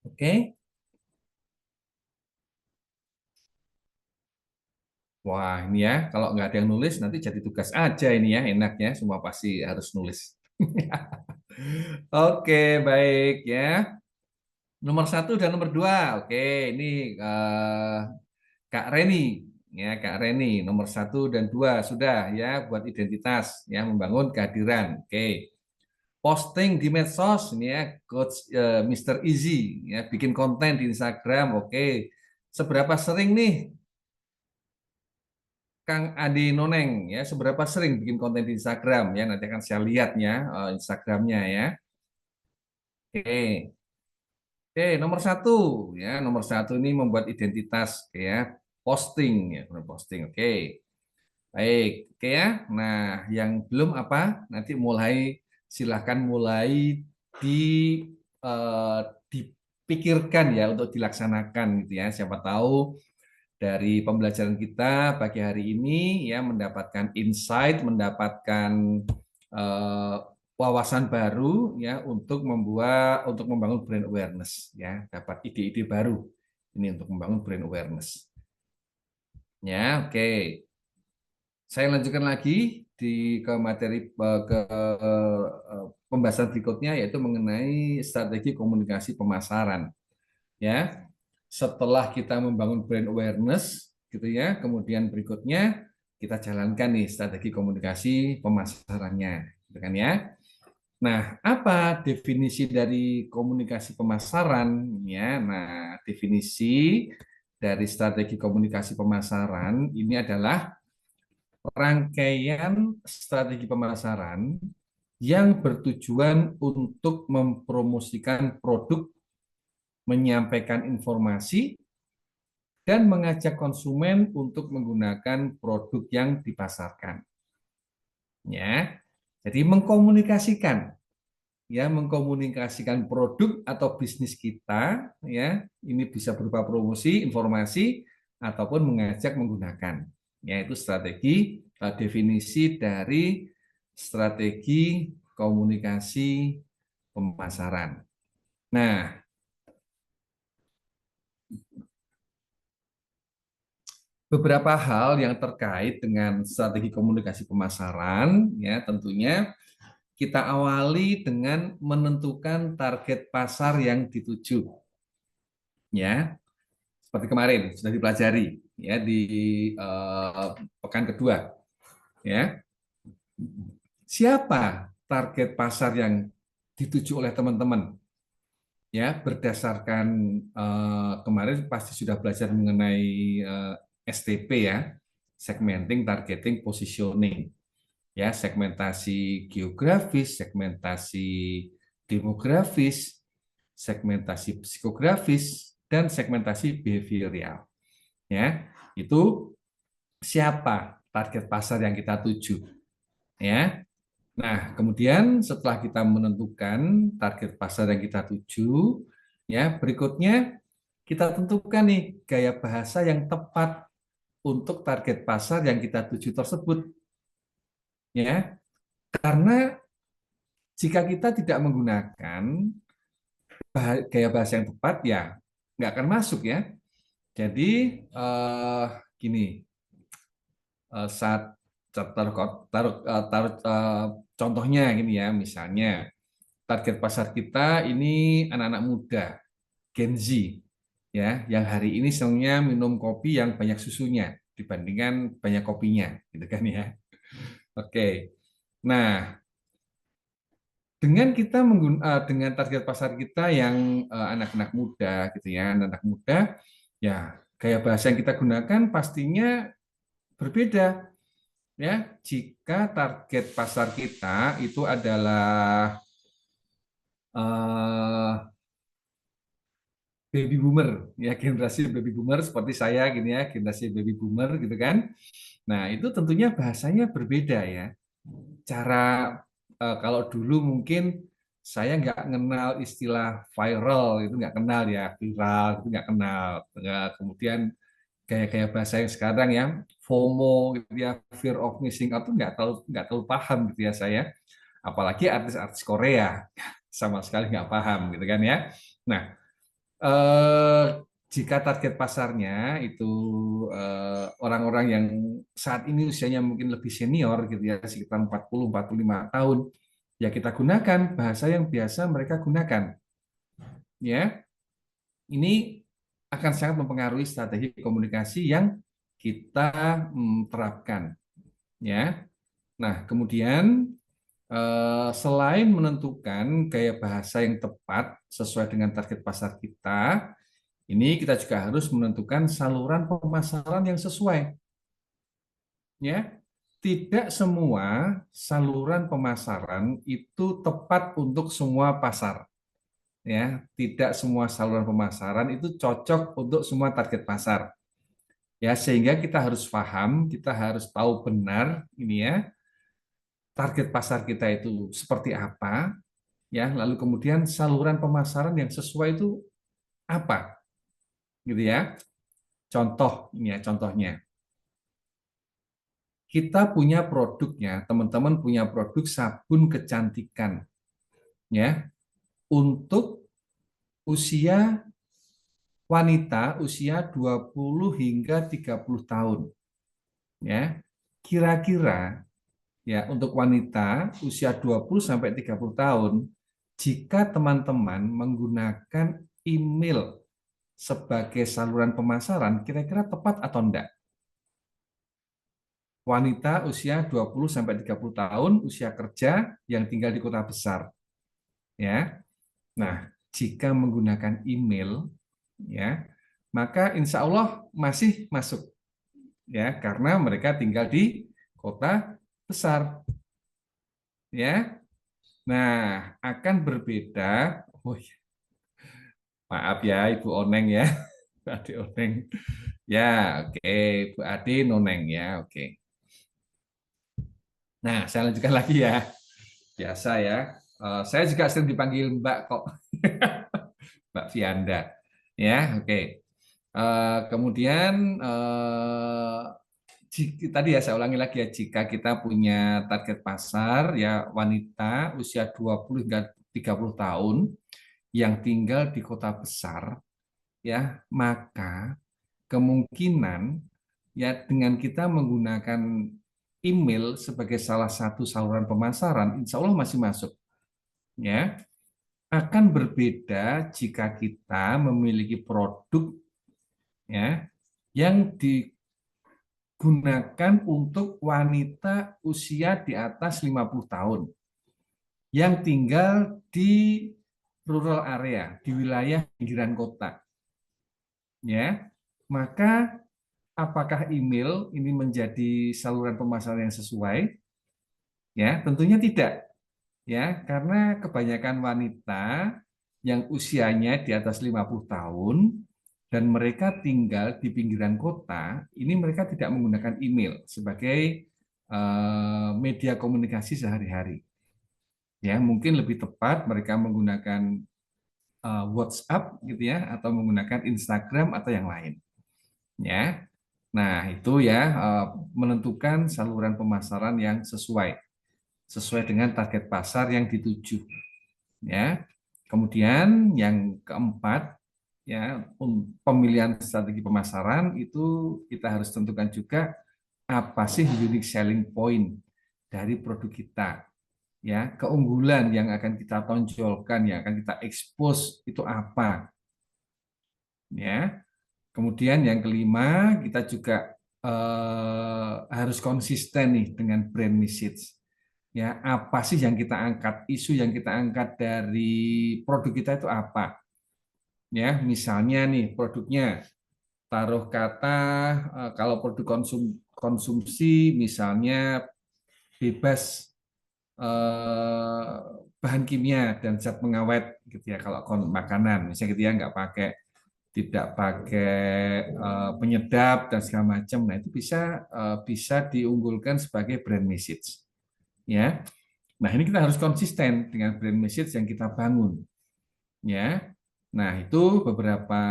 Oke. Wah, ini ya, kalau nggak ada yang nulis, nanti jadi tugas aja ini ya, enaknya, semua pasti harus nulis. Oke, baik ya. Nomor satu dan nomor dua, oke, ini Kak Reni, ya Kak Reni, nomor satu dan dua sudah ya buat identitas, ya membangun kehadiran, oke. Posting di medsos, ini ya, Coach Mr. Easy, ya bikin konten di Instagram, oke. Seberapa sering nih Kang Adi Noneng ya seberapa sering bikin konten di Instagram ya nanti akan saya lihat ya Instagramnya ya. Oke, oke nomor satu ya nomor satu ini membuat identitas ya posting ya posting. Oke, baik oke ya. Nah yang belum apa nanti mulai silahkan mulai di eh, dipikirkan ya untuk dilaksanakan gitu ya. Siapa tahu dari pembelajaran kita pagi hari ini ya, mendapatkan insight, mendapatkan eh, wawasan baru ya untuk membangun brand awareness ya, dapat ide-ide baru ini untuk membangun brand awareness. Ya, oke. Saya lanjutkan lagi ke materi ke pembahasan berikutnya, yaitu mengenai strategi komunikasi pemasaran. Ya, setelah kita membangun brand awareness, gitu ya, kemudian berikutnya kita jalankan nih strategi komunikasi pemasarannya, gitu kan ya. Nah, apa definisi dari komunikasi pemasaran? Ya, nah, definisi dari strategi komunikasi pemasaran ini adalah rangkaian strategi pemasaran yang bertujuan untuk mempromosikan produk, menyampaikan informasi, dan mengajak konsumen untuk menggunakan produk yang dipasarkan. Ya, jadi mengkomunikasikan produk atau bisnis kita, ya, ini bisa berupa promosi, informasi, ataupun mengajak menggunakan. Yaitu strategi definisi dari strategi komunikasi pemasaran. Nah, beberapa hal yang terkait dengan strategi komunikasi pemasaran, ya tentunya kita awali dengan menentukan target pasar yang dituju. Ya, seperti kemarin sudah dipelajari ya di pekan kedua. Ya, siapa target pasar yang dituju oleh teman-teman? Ya, berdasarkan kemarin pasti sudah belajar mengenai STP ya, segmenting, targeting, positioning. Ya, segmentasi geografis, segmentasi demografis, segmentasi psikografis, dan segmentasi behavioral. Ya, itu siapa target pasar yang kita tuju. Ya, nah kemudian setelah kita menentukan target pasar yang kita tuju, ya berikutnya kita tentukan nih gaya bahasa yang tepat untuk target pasar yang kita tuju tersebut. Ya, karena jika kita tidak menggunakan gaya bahasa yang tepat, ya nggak akan masuk ya. Jadi gini, saat taruh, taruh, taruh contohnya gini ya, misalnya target pasar kita ini anak-anak muda, Gen Z, ya, yang hari ini senangnya minum kopi yang banyak susunya dibandingkan banyak kopinya, gitu kan ya. Oke, nah dengan target pasar kita yang anak-anak muda, gitu ya, anak-anak muda, ya gaya bahasa yang kita gunakan pastinya berbeda. Ya, jika target pasar kita itu adalah baby boomer, ya generasi baby boomer seperti saya gini ya, generasi baby boomer gitu kan. Nah, itu tentunya bahasanya berbeda ya. Cara kalau dulu mungkin saya nggak kenal istilah viral, itu nggak kenal ya, viral itu nggak kenal. Kemudian gaya-gaya bahasa yang sekarang ya, FOMO gitu ya, fear of missing out, itu nggak terlalu paham gitu ya saya. Apalagi artis-artis Korea sama sekali nggak paham gitu kan ya. Nah, eh, jika target pasarnya itu orang-orang yang saat ini usianya mungkin lebih senior gitu ya, sekitar 40-45 tahun, ya kita gunakan bahasa yang biasa mereka gunakan. Ya, ini akan sangat mempengaruhi strategi komunikasi yang kita terapkan. Ya, nah kemudian selain menentukan gaya bahasa yang tepat sesuai dengan target pasar kita, ini kita juga harus menentukan saluran pemasaran yang sesuai. Ya, tidak semua saluran pemasaran itu tepat untuk semua pasar. Ya, tidak semua saluran pemasaran itu cocok untuk semua target pasar. Ya, sehingga kita harus paham, kita harus tahu benar ini ya, target pasar kita itu seperti apa, ya, lalu kemudian saluran pemasaran yang sesuai itu apa, gitu ya. Contoh ini ya, contohnya. Kita punya produknya, teman-teman punya produk sabun kecantikan ya untuk usia wanita usia 20 hingga 30 tahun ya. Kira-kira ya untuk wanita usia 20 sampai 30 tahun jika teman-teman menggunakan email sebagai saluran pemasaran kira-kira tepat atau enggak? Wanita usia 20 sampai 30 tahun usia kerja yang tinggal di kota besar ya. Nah, jika menggunakan email ya, maka insya Allah masih masuk ya karena mereka tinggal di kota besar ya. Nah, akan berbeda. Oh, iya, maaf ya Ibu Oneng ya, Bu Ade Oneng. Ya, oke, Bu Ade Noneng ya, oke. Nah, saya lanjutkan lagi ya. Biasa ya. Saya juga sering dipanggil Mbak kok, Mbak Vianda. Ya, oke. Kemudian tadi ya saya ulangi lagi ya, jika kita punya target pasar ya wanita usia 20 hingga 30 tahun yang tinggal di kota besar ya, maka kemungkinan ya dengan kita menggunakan email sebagai salah satu saluran pemasaran, insya Allah masih masuk ya. Akan berbeda jika kita memiliki produk ya yang digunakan untuk wanita usia di atas 50 tahun yang tinggal di rural area, di wilayah pinggiran kota. Ya, maka apakah email ini menjadi saluran pemasaran yang sesuai? Ya, tentunya tidak. Ya, karena kebanyakan wanita yang usianya di atas 50 tahun dan mereka tinggal di pinggiran kota, ini mereka tidak menggunakan email sebagai media komunikasi sehari-hari. Ya, mungkin lebih tepat mereka menggunakan WhatsApp gitu ya atau menggunakan Instagram atau yang lain. Ya. Nah, itu ya menentukan saluran pemasaran yang sesuai dengan target pasar yang dituju. Ya. Kemudian yang keempat ya pemilihan strategi pemasaran itu kita harus tentukan juga apa sih unique selling point dari produk kita. Ya, keunggulan yang akan kita tonjolkan, yang akan kita expose itu apa? Ya. Kemudian yang kelima, kita juga harus konsisten nih dengan brand message. Ya, apa sih yang kita angkat? Isu yang kita angkat dari produk kita itu apa? Ya, misalnya nih produknya taruh kata kalau produk konsumsi misalnya bebas eh, bahan kimia dan zat pengawet gitu ya kalau makanan misalnya gitu ya nggak pakai tidak pakai penyedap dan segala macam. Nah, itu bisa diunggulkan sebagai brand message. Ya. Nah, ini kita harus konsisten dengan brand message yang kita bangun. Ya. Nah, itu beberapa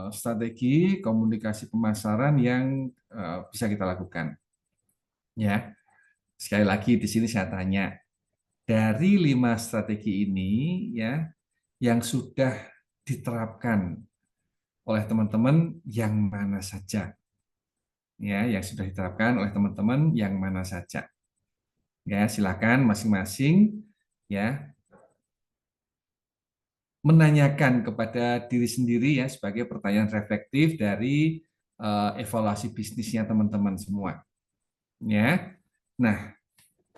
strategi komunikasi pemasaran yang bisa kita lakukan. Ya. Sekali lagi di sini saya tanya, dari 5 strategi ini ya yang sudah diterapkan oleh teman-teman yang mana saja ya yang sudah diterapkan oleh teman-teman yang mana saja ya silakan masing-masing ya menanyakan kepada diri sendiri ya sebagai pertanyaan reflektif dari evaluasi bisnisnya teman-teman semua ya. Nah,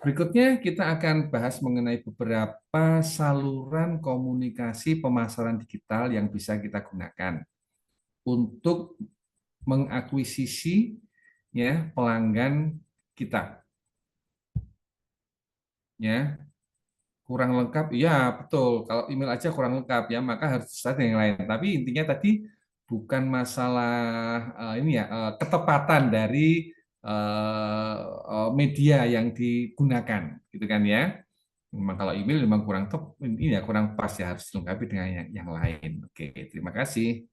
berikutnya kita akan bahas mengenai beberapa saluran komunikasi pemasaran digital yang bisa kita gunakan untuk mengakuisisi ya pelanggan kita ya kurang lengkap ya betul kalau email aja kurang lengkap ya maka harus ada yang lain tapi intinya tadi bukan masalah ini ya ketepatan dari media yang digunakan gitu kan ya memang kalau email memang kurang ini ya kurang pas ya harus dilengkapi dengan yang lain oke terima kasih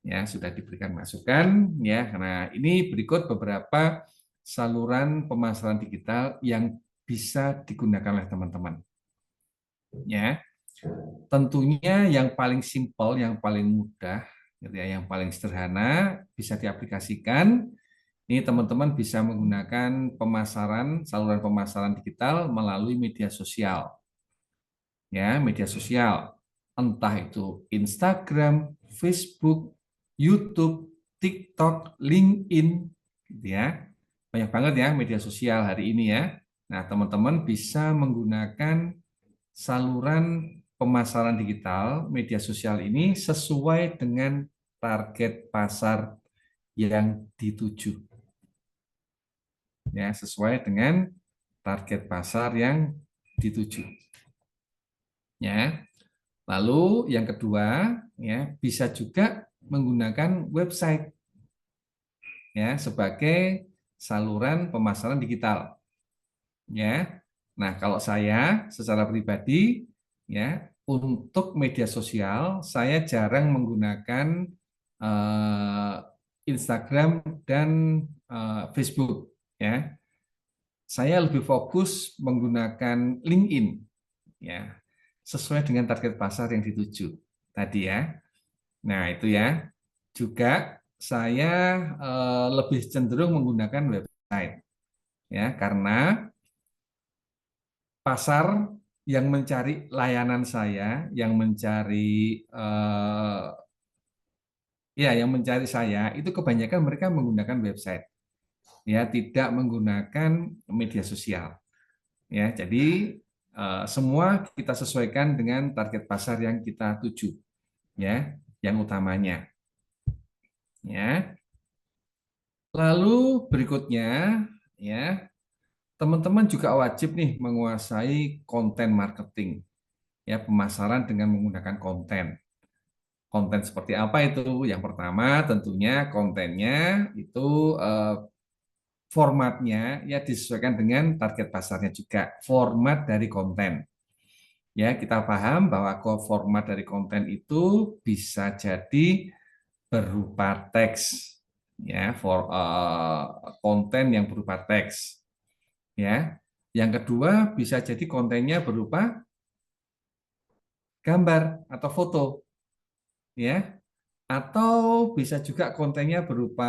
Ya, sudah diberikan masukan ya. Karena ini berikut beberapa saluran pemasaran digital yang bisa digunakan oleh teman-teman. Ya, tentunya yang paling simpel, yang paling mudah, gitu ya, yang paling sederhana bisa diaplikasikan. Ini teman-teman bisa menggunakan saluran pemasaran digital melalui media sosial. Ya, media sosial. Entah itu Instagram, Facebook, YouTube, TikTok, LinkedIn, gitu ya. Banyak banget ya media sosial hari ini ya. Nah, teman-teman bisa menggunakan saluran pemasaran digital media sosial ini sesuai dengan target pasar yang dituju. Ya, sesuai dengan target pasar yang dituju. Ya. Lalu yang kedua, ya, bisa juga menggunakan website ya sebagai saluran pemasaran digital. Ya. Nah, kalau saya secara pribadi ya untuk media sosial saya jarang menggunakan eh, Instagram dan Facebook ya. Saya lebih fokus menggunakan LinkedIn ya sesuai dengan target pasar yang dituju tadi ya. Nah, itu ya. Juga saya lebih cenderung menggunakan website ya karena pasar yang mencari layanan saya, yang mencari yang mencari saya itu kebanyakan mereka menggunakan website ya, tidak menggunakan media sosial. Ya, jadi semua kita sesuaikan dengan target pasar yang kita tuju ya, yang utamanya ya. Lalu berikutnya ya, teman-teman juga wajib nih menguasai konten marketing ya, pemasaran dengan menggunakan konten. Konten seperti apa itu? Yang pertama tentunya kontennya itu formatnya ya disesuaikan dengan target pasarnya juga. Format dari konten. Ya, kita paham bahwa format dari konten itu bisa jadi berupa teks ya, konten yang berupa teks ya. Yang kedua bisa jadi kontennya berupa gambar atau foto ya, atau bisa juga kontennya berupa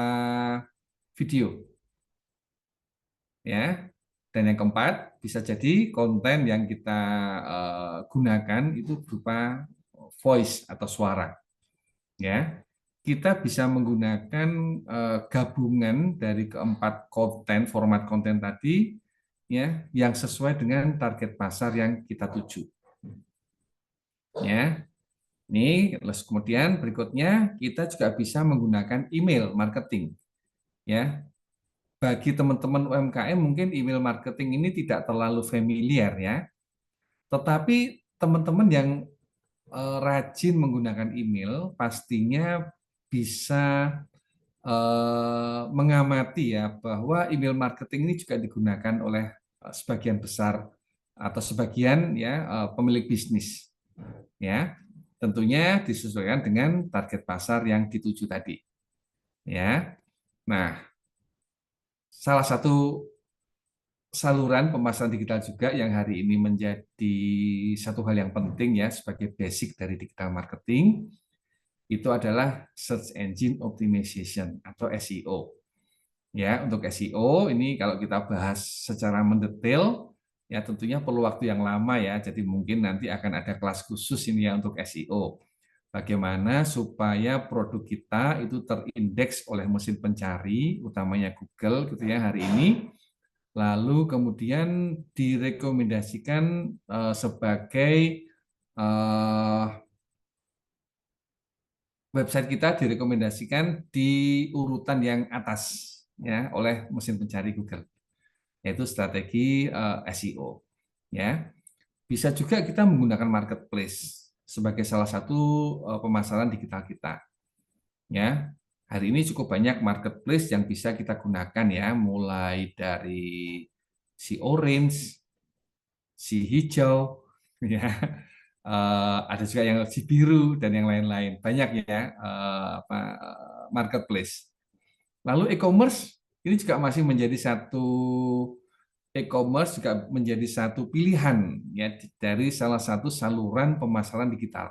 video ya. Dan yang keempat bisa jadi konten yang kita gunakan itu berupa voice atau suara ya. Kita bisa menggunakan gabungan dari keempat konten, format konten tadi ya, yang sesuai dengan target pasar yang kita tuju. Ya. Ini terus kemudian berikutnya kita juga bisa menggunakan email marketing. Ya. Bagi teman-teman UMKM mungkin email marketing ini tidak terlalu familiar ya. Tetapi teman-teman yang rajin menggunakan email pastinya bisa mengamati ya bahwa email marketing ini juga digunakan oleh sebagian besar atau sebagian ya pemilik bisnis ya, tentunya disesuaikan dengan target pasar yang dituju tadi ya. Nah, salah satu saluran pemasaran digital juga yang hari ini menjadi satu hal yang penting ya sebagai basic dari digital marketing itu adalah search engine optimization atau SEO. Ya, untuk SEO ini kalau kita bahas secara mendetail ya tentunya perlu waktu yang lama ya. Jadi mungkin nanti akan ada kelas khusus ini ya untuk SEO. Bagaimana supaya produk kita itu terindeks oleh mesin pencari utamanya Google gitu ya hari ini. Lalu kemudian direkomendasikan sebagai eh, website kita direkomendasikan di urutan yang atas ya oleh mesin pencari Google, yaitu strategi SEO ya. Bisa juga kita menggunakan marketplace sebagai salah satu pemasaran digital kita ya. Hari ini cukup banyak marketplace yang bisa kita gunakan ya, mulai dari si orange, si hijau ya, ada juga yang si biru dan yang lain-lain. Banyak ya marketplace. Lalu e-commerce ini juga masih menjadi satu e-commerce juga menjadi satu pilihan ya dari salah satu saluran pemasaran digital.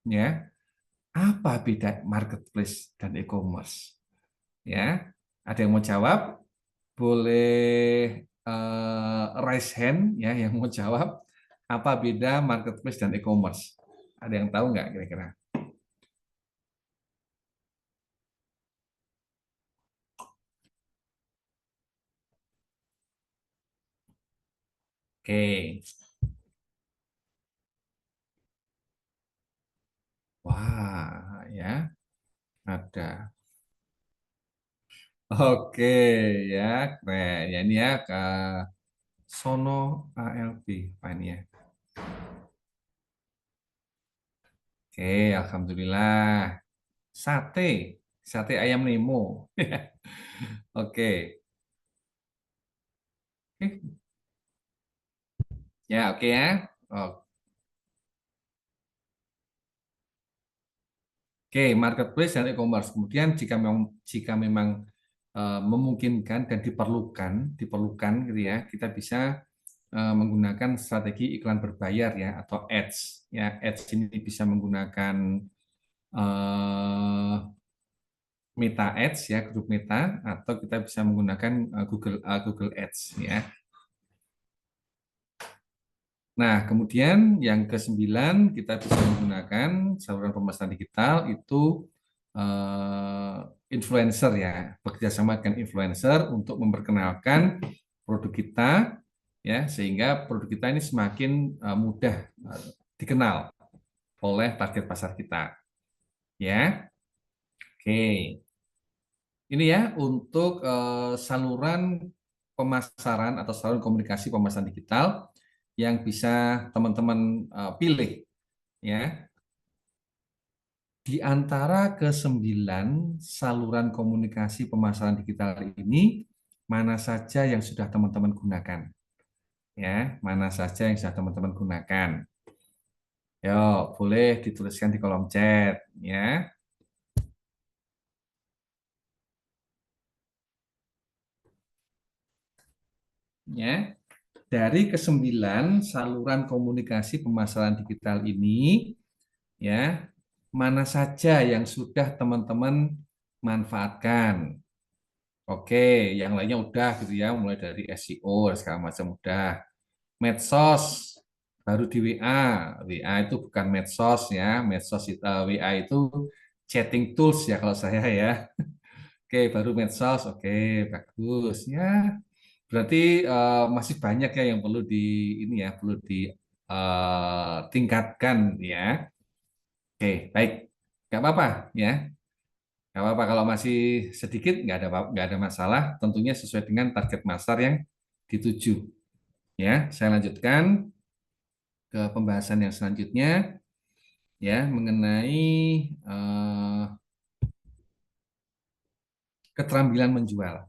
Ya, apa beda marketplace dan e-commerce? Ya, ada yang mau jawab? Boleh raise hand ya yang mau jawab. Apa beda marketplace dan e-commerce? Ada yang tahu nggak kira-kira? Oke. Wah, ya ada. Oke, ya keren. Ya ini ya Sono ALP, apa ini ya? Oke, alhamdulillah. Sate, sate ayam Nemo. Oke, ya oke ya. Oke, marketplace dan e-commerce. Kemudian jika memang memungkinkan dan diperlukan gitu ya, kita bisa menggunakan strategi iklan berbayar ya atau ads. Ya, ads ini bisa menggunakan eh, Meta Ads ya, grup Meta, atau kita bisa menggunakan Google Ads ya. Nah, kemudian yang kesembilan kita bisa menggunakan saluran pemasaran digital itu eh, influencer ya, bekerja sama dengan influencer untuk memperkenalkan produk kita ya, sehingga produk kita ini semakin mudah dikenal oleh target pasar kita ya. Oke. Ini ya untuk saluran pemasaran atau saluran komunikasi pemasaran digital yang bisa teman-teman pilih ya. Di antara kesembilan saluran komunikasi pemasaran digital ini, mana saja yang sudah teman-teman gunakan? Ya, mana saja yang sudah teman-teman gunakan? Yo, boleh dituliskan di kolom chat ya. Ya. Dari kesembilan saluran komunikasi pemasaran digital ini, ya, mana saja yang sudah teman-teman manfaatkan? Oke, yang lainnya udah gitu ya, mulai dari SEO dan segala macam udah. Medsos baru di WA. WA itu bukan medsos ya, medsos itu WA itu chatting tools ya kalau saya ya. Oke, baru medsos. Oke, bagus ya. Berarti masih banyak ya yang perlu di ini ya, perlu ditingkatkan ya. Oke, baik. Nggak apa-apa ya. Nggak apa-apa kalau masih sedikit nggak ada masalah. Tentunya sesuai dengan target pasar yang dituju. Ya, saya lanjutkan ke pembahasan yang selanjutnya ya mengenai eh, keterampilan menjual.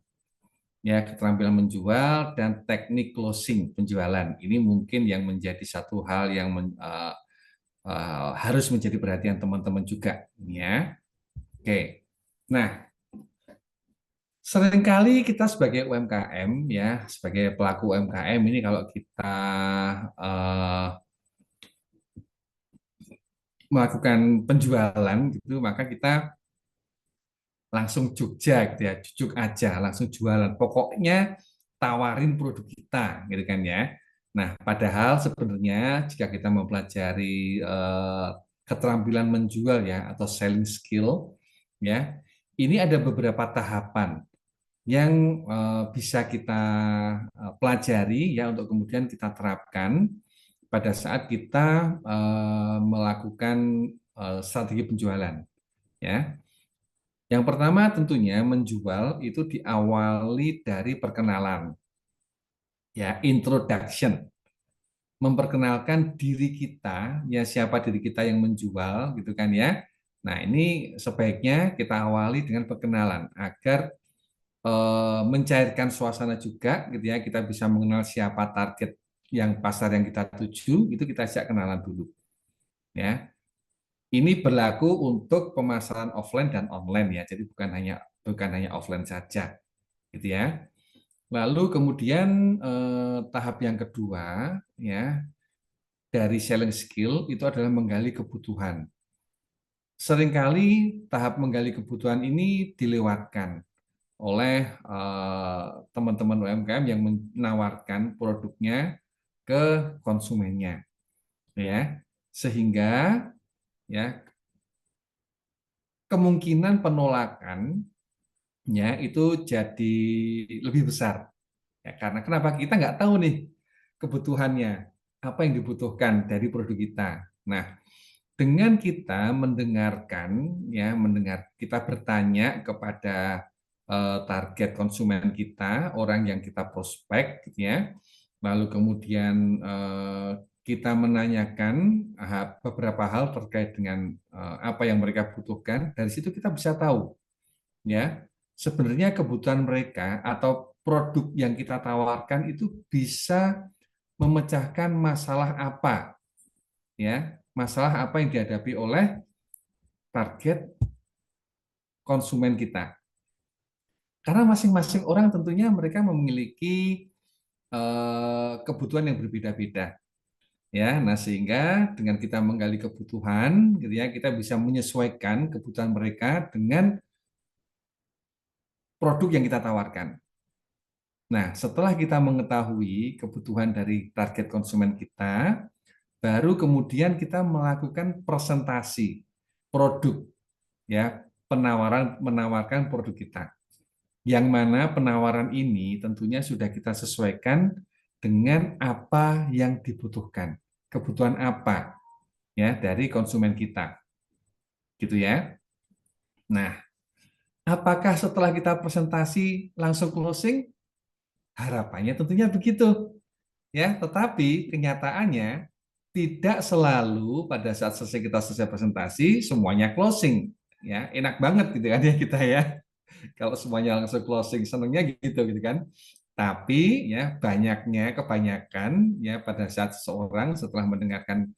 Ya, keterampilan menjual dan teknik closing penjualan. Ini mungkin yang menjadi satu hal yang harus menjadi perhatian teman-teman juga, ya. Oke. Nah, seringkali kita sebagai UMKM ya, sebagai pelaku UMKM ini kalau kita uh, melakukan penjualan gitu, maka kita langsung Jogja gitu ya, jujuk aja, langsung jualan. Pokoknya tawarin produk kita, gitu kan ya. Nah, padahal sebenarnya jika kita mempelajari keterampilan menjual ya atau selling skill ya, ini ada beberapa tahapan yang bisa kita pelajari ya untuk kemudian kita terapkan pada saat kita melakukan strategi penjualan ya. Yang pertama tentunya menjual itu diawali dari perkenalan, ya introduction, memperkenalkan diri kita, ya siapa diri kita yang menjual, gitu kan ya. Nah ini sebaiknya kita awali dengan perkenalan agar mencairkan suasana juga, gitu ya. Kita bisa mengenal siapa target yang pasar yang kita tuju itu kita ajak kenalan dulu. Ya, ini berlaku untuk pemasaran offline dan online ya. Jadi bukan hanya offline saja, gitu ya. Lalu kemudian tahap yang kedua ya dari selling skill itu adalah menggali kebutuhan. Seringkali tahap menggali kebutuhan ini dilewatkan oleh teman-teman UMKM yang menawarkan produknya ke konsumennya, ya, sehingga ya kemungkinan penolakan ya itu jadi lebih besar. Ya, karena kenapa kita nggak tahu nih kebutuhannya, apa yang dibutuhkan dari produk kita. Nah, dengan kita mendengarkan, ya, kita bertanya kepada target konsumen kita, orang yang kita prospek, gitu ya. Lalu kemudian kita menanyakan beberapa hal terkait dengan apa yang mereka butuhkan. Dari situ kita bisa tahu, ya, sebenarnya kebutuhan mereka atau produk yang kita tawarkan itu bisa memecahkan masalah apa, ya, masalah apa yang dihadapi oleh target konsumen kita. Karena masing-masing orang tentunya mereka memiliki kebutuhan yang berbeda-beda. Ya, nah sehingga dengan kita menggali kebutuhan, gitu ya, kita bisa menyesuaikan kebutuhan mereka dengan produk yang kita tawarkan. Nah, setelah kita mengetahui kebutuhan dari target konsumen kita, baru kemudian kita melakukan presentasi produk, ya, menawarkan produk kita. Yang mana penawaran ini tentunya sudah kita sesuaikan dengan apa yang dibutuhkan, kebutuhan apa ya dari konsumen kita, gitu ya. Nah, apakah setelah kita presentasi langsung closing? Harapannya tentunya begitu, ya. Tetapi kenyataannya tidak selalu pada saat kita selesai presentasi semuanya closing, ya. Enak banget gitu kan ya kita ya. Kalau semuanya langsung closing, senangnya gitu gitu kan. Tapi ya kebanyakan ya pada saat seseorang setelah mendengarkan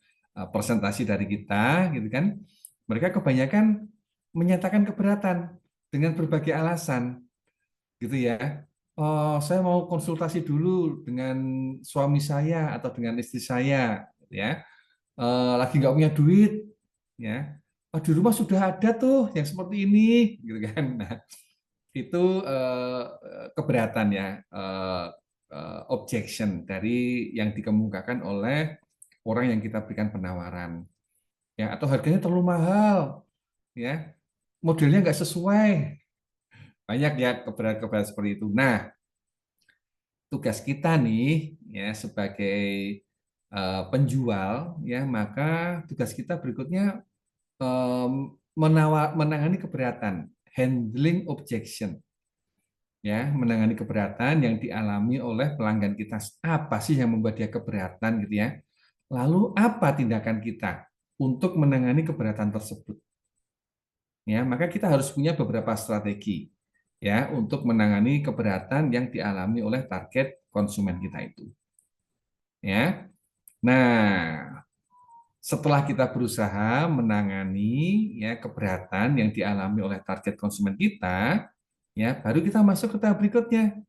presentasi dari kita gitu kan, mereka kebanyakan menyatakan keberatan dengan berbagai alasan gitu ya. Oh, saya mau konsultasi dulu dengan suami saya atau dengan istri saya, gitu ya. Lagi nggak punya duit, ya. Oh, di rumah sudah ada tuh yang seperti ini, gitu kan. Nah, itu keberatan ya, objection dari yang dikemukakan oleh orang yang kita berikan penawaran, ya, atau harganya terlalu mahal, ya, modelnya nggak sesuai, banyak ya keberatan-keberatan seperti itu. Nah, tugas kita nih ya sebagai penjual ya, maka tugas kita berikutnya menangani keberatan, handling objection, ya, menangani keberatan yang dialami oleh pelanggan kita. Apa sih yang membuat dia keberatan gitu ya? Lalu apa tindakan kita untuk menangani keberatan tersebut? Ya, maka kita harus punya beberapa strategi ya untuk menangani keberatan yang dialami oleh target konsumen kita itu. Ya. Nah, setelah kita berusaha menangani ya keberatan yang dialami oleh target konsumen kita, ya baru kita masuk ke tahap berikutnya,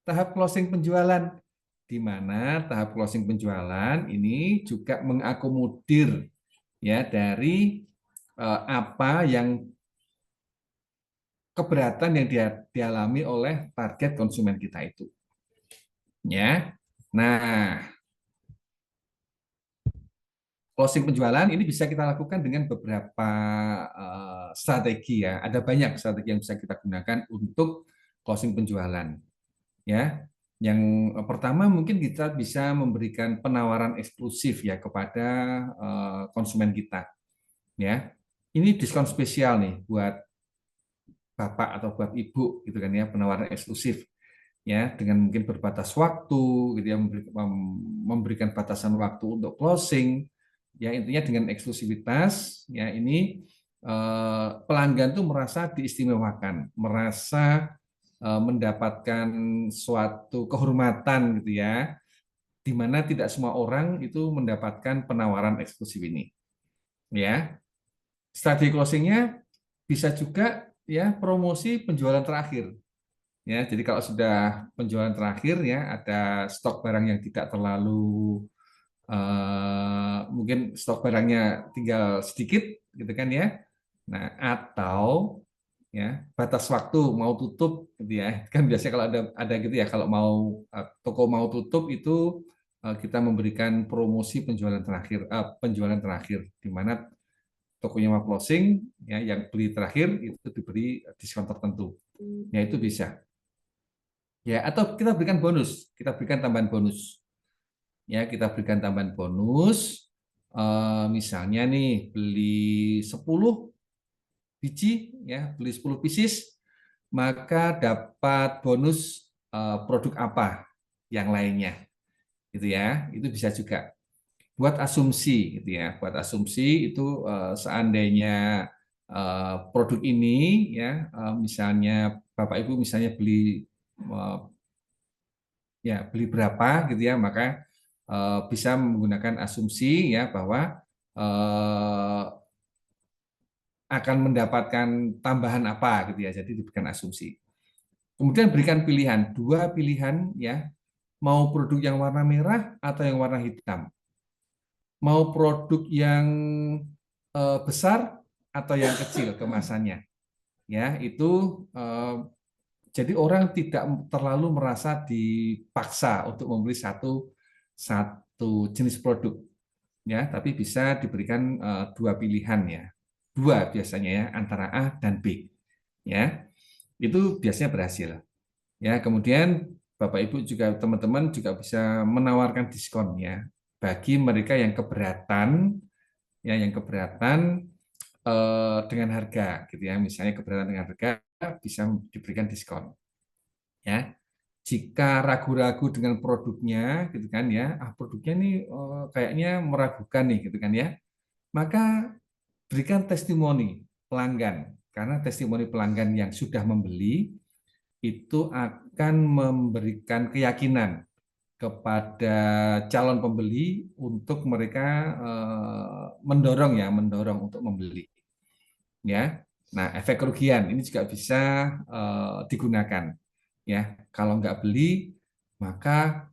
tahap closing penjualan, di mana tahap closing penjualan ini juga mengakomodir ya dari apa yang keberatan yang dialami oleh target konsumen kita itu. Ya. Nah, closing penjualan ini bisa kita lakukan dengan beberapa strategi ya. Ada banyak strategi yang bisa kita gunakan untuk closing penjualan. Ya, yang pertama mungkin kita bisa memberikan penawaran eksklusif ya kepada konsumen kita. Ya, ini diskon spesial nih buat bapak atau buat ibu gitu kan ya, penawaran eksklusif ya dengan mungkin berbatas waktu gitu ya, memberikan batasan waktu untuk closing ya, intinya dengan eksklusivitas ya ini pelanggan tuh merasa diistimewakan, merasa mendapatkan suatu kehormatan gitu ya, di mana tidak semua orang itu mendapatkan penawaran eksklusif ini. Ya, strategi closingnya bisa juga ya promosi penjualan terakhir. Ya, jadi kalau sudah penjualan terakhir ya ada stok barang yang tidak terlalu mungkin stok barangnya tinggal sedikit gitu kan ya. Nah, atau ya batas waktu mau tutup gitu ya. Kan biasanya kalau ada gitu ya kalau mau toko mau tutup itu kita memberikan promosi penjualan terakhir di mana tokonya mau closing ya yang beli terakhir itu diberi diskon tertentu. Ya itu bisa. Ya, atau kita berikan bonus, kita berikan tambahan bonus. Ya, kita berikan tambahan bonus. Misalnya nih beli 10 biji ya, beli 10 pieces maka dapat bonus produk apa yang lainnya. Gitu ya. Itu bisa juga. Buat asumsi gitu ya. Buat asumsi itu seandainya produk ini ya misalnya Bapak Ibu misalnya eh, beli berapa gitu ya maka bisa menggunakan asumsi ya bahwa akan mendapatkan tambahan apa gitu ya jadi diberikan asumsi kemudian berikan pilihan dua pilihan ya mau produk yang warna merah atau yang warna hitam mau produk yang besar atau yang kecil kemasannya ya itu jadi orang tidak terlalu merasa dipaksa untuk membeli satu satu jenis produk ya, tapi bisa diberikan dua pilihan ya. Dua biasanya ya antara A dan B. Ya. Itu biasanya berhasil. Ya, kemudian Bapak Ibu juga teman-teman juga bisa menawarkan diskon ya bagi mereka yang keberatan dengan harga gitu ya. Misalnya keberatan dengan harga bisa diberikan diskon ya jika ragu-ragu dengan produknya gitu kan ya produknya nih kayaknya meragukan nih gitu kan ya maka berikan testimoni pelanggan karena testimoni pelanggan yang sudah membeli itu akan memberikan keyakinan kepada calon pembeli untuk mereka mendorong untuk membeli ya nah efek kerugian ini juga bisa digunakan ya kalau nggak beli maka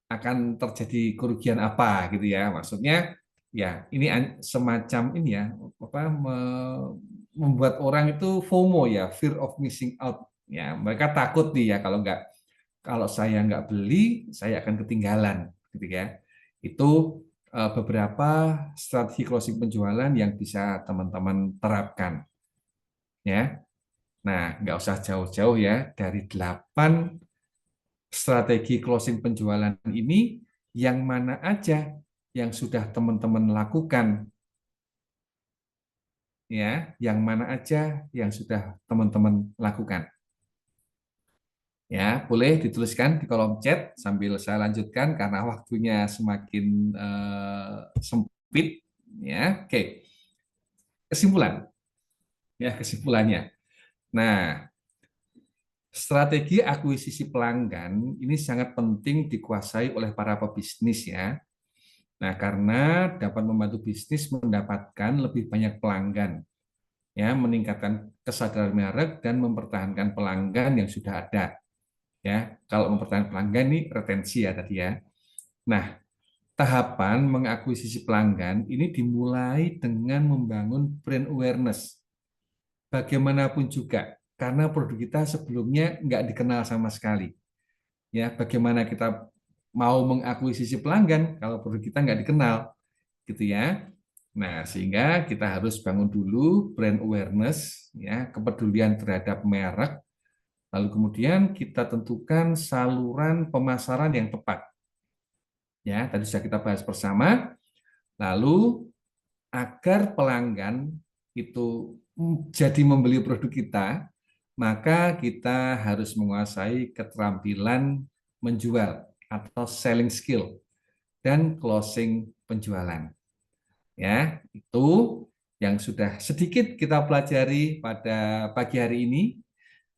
akan terjadi kerugian apa gitu ya maksudnya ya ini semacam ini ya apa membuat orang itu FOMO ya fear of missing out ya mereka takut nih ya kalau saya nggak beli saya akan ketinggalan gitu ya itu beberapa strategi closing penjualan yang bisa teman-teman terapkan ya nah nggak usah jauh-jauh ya dari 8 strategi closing penjualan ini yang mana aja yang sudah teman-teman lakukan ya, yang mana aja yang sudah teman-teman lakukan. Ya, boleh dituliskan di kolom chat sambil saya lanjutkan karena waktunya semakin sempit ya. Oke, kesimpulan ya kesimpulannya. Nah, strategi akuisisi pelanggan ini sangat penting dikuasai oleh para pebisnis ya. Nah, karena dapat membantu bisnis mendapatkan lebih banyak pelanggan, ya, meningkatkan kesadaran merek dan mempertahankan pelanggan yang sudah ada. Ya, kalau mempertahankan pelanggan ini retensi ya tadi ya. Nah, tahapan mengakuisisi pelanggan ini dimulai dengan membangun brand awareness. Bagaimanapun juga, karena produk kita sebelumnya nggak dikenal sama sekali. Ya, bagaimana kita mau mengakuisisi pelanggan kalau produk kita nggak dikenal, gitu ya. Nah, sehingga kita harus bangun dulu brand awareness, ya, kepedulian terhadap merek, lalu kemudian kita tentukan saluran pemasaran yang tepat. Ya, tadi sudah kita bahas bersama. Lalu agar pelanggan itu jadi membeli produk kita, maka kita harus menguasai keterampilan menjual atau selling skill dan closing penjualan. Ya, itu yang sudah sedikit kita pelajari pada pagi hari ini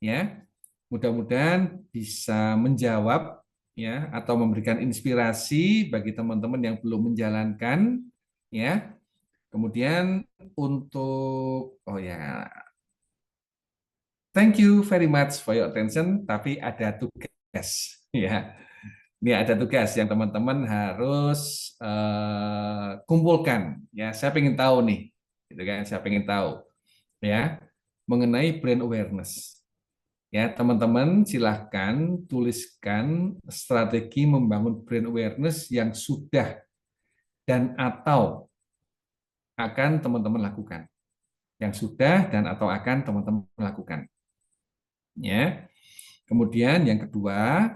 ya. Mudah-mudahan bisa menjawab ya, atau memberikan inspirasi bagi teman-teman yang belum menjalankan, ya. Kemudian untuk, oh ya, thank you very much for your attention, tapi ada tugas, ya. Ini ada tugas yang teman-teman harus kumpulkan, ya. Saya ingin tahu nih, gitu kan? Saya ingin tahu, ya, mengenai brand awareness. Ya, teman-teman silahkan tuliskan strategi membangun brand awareness yang sudah dan atau akan teman-teman lakukan. Yang sudah dan atau akan teman-teman lakukan. Ya. Kemudian yang kedua,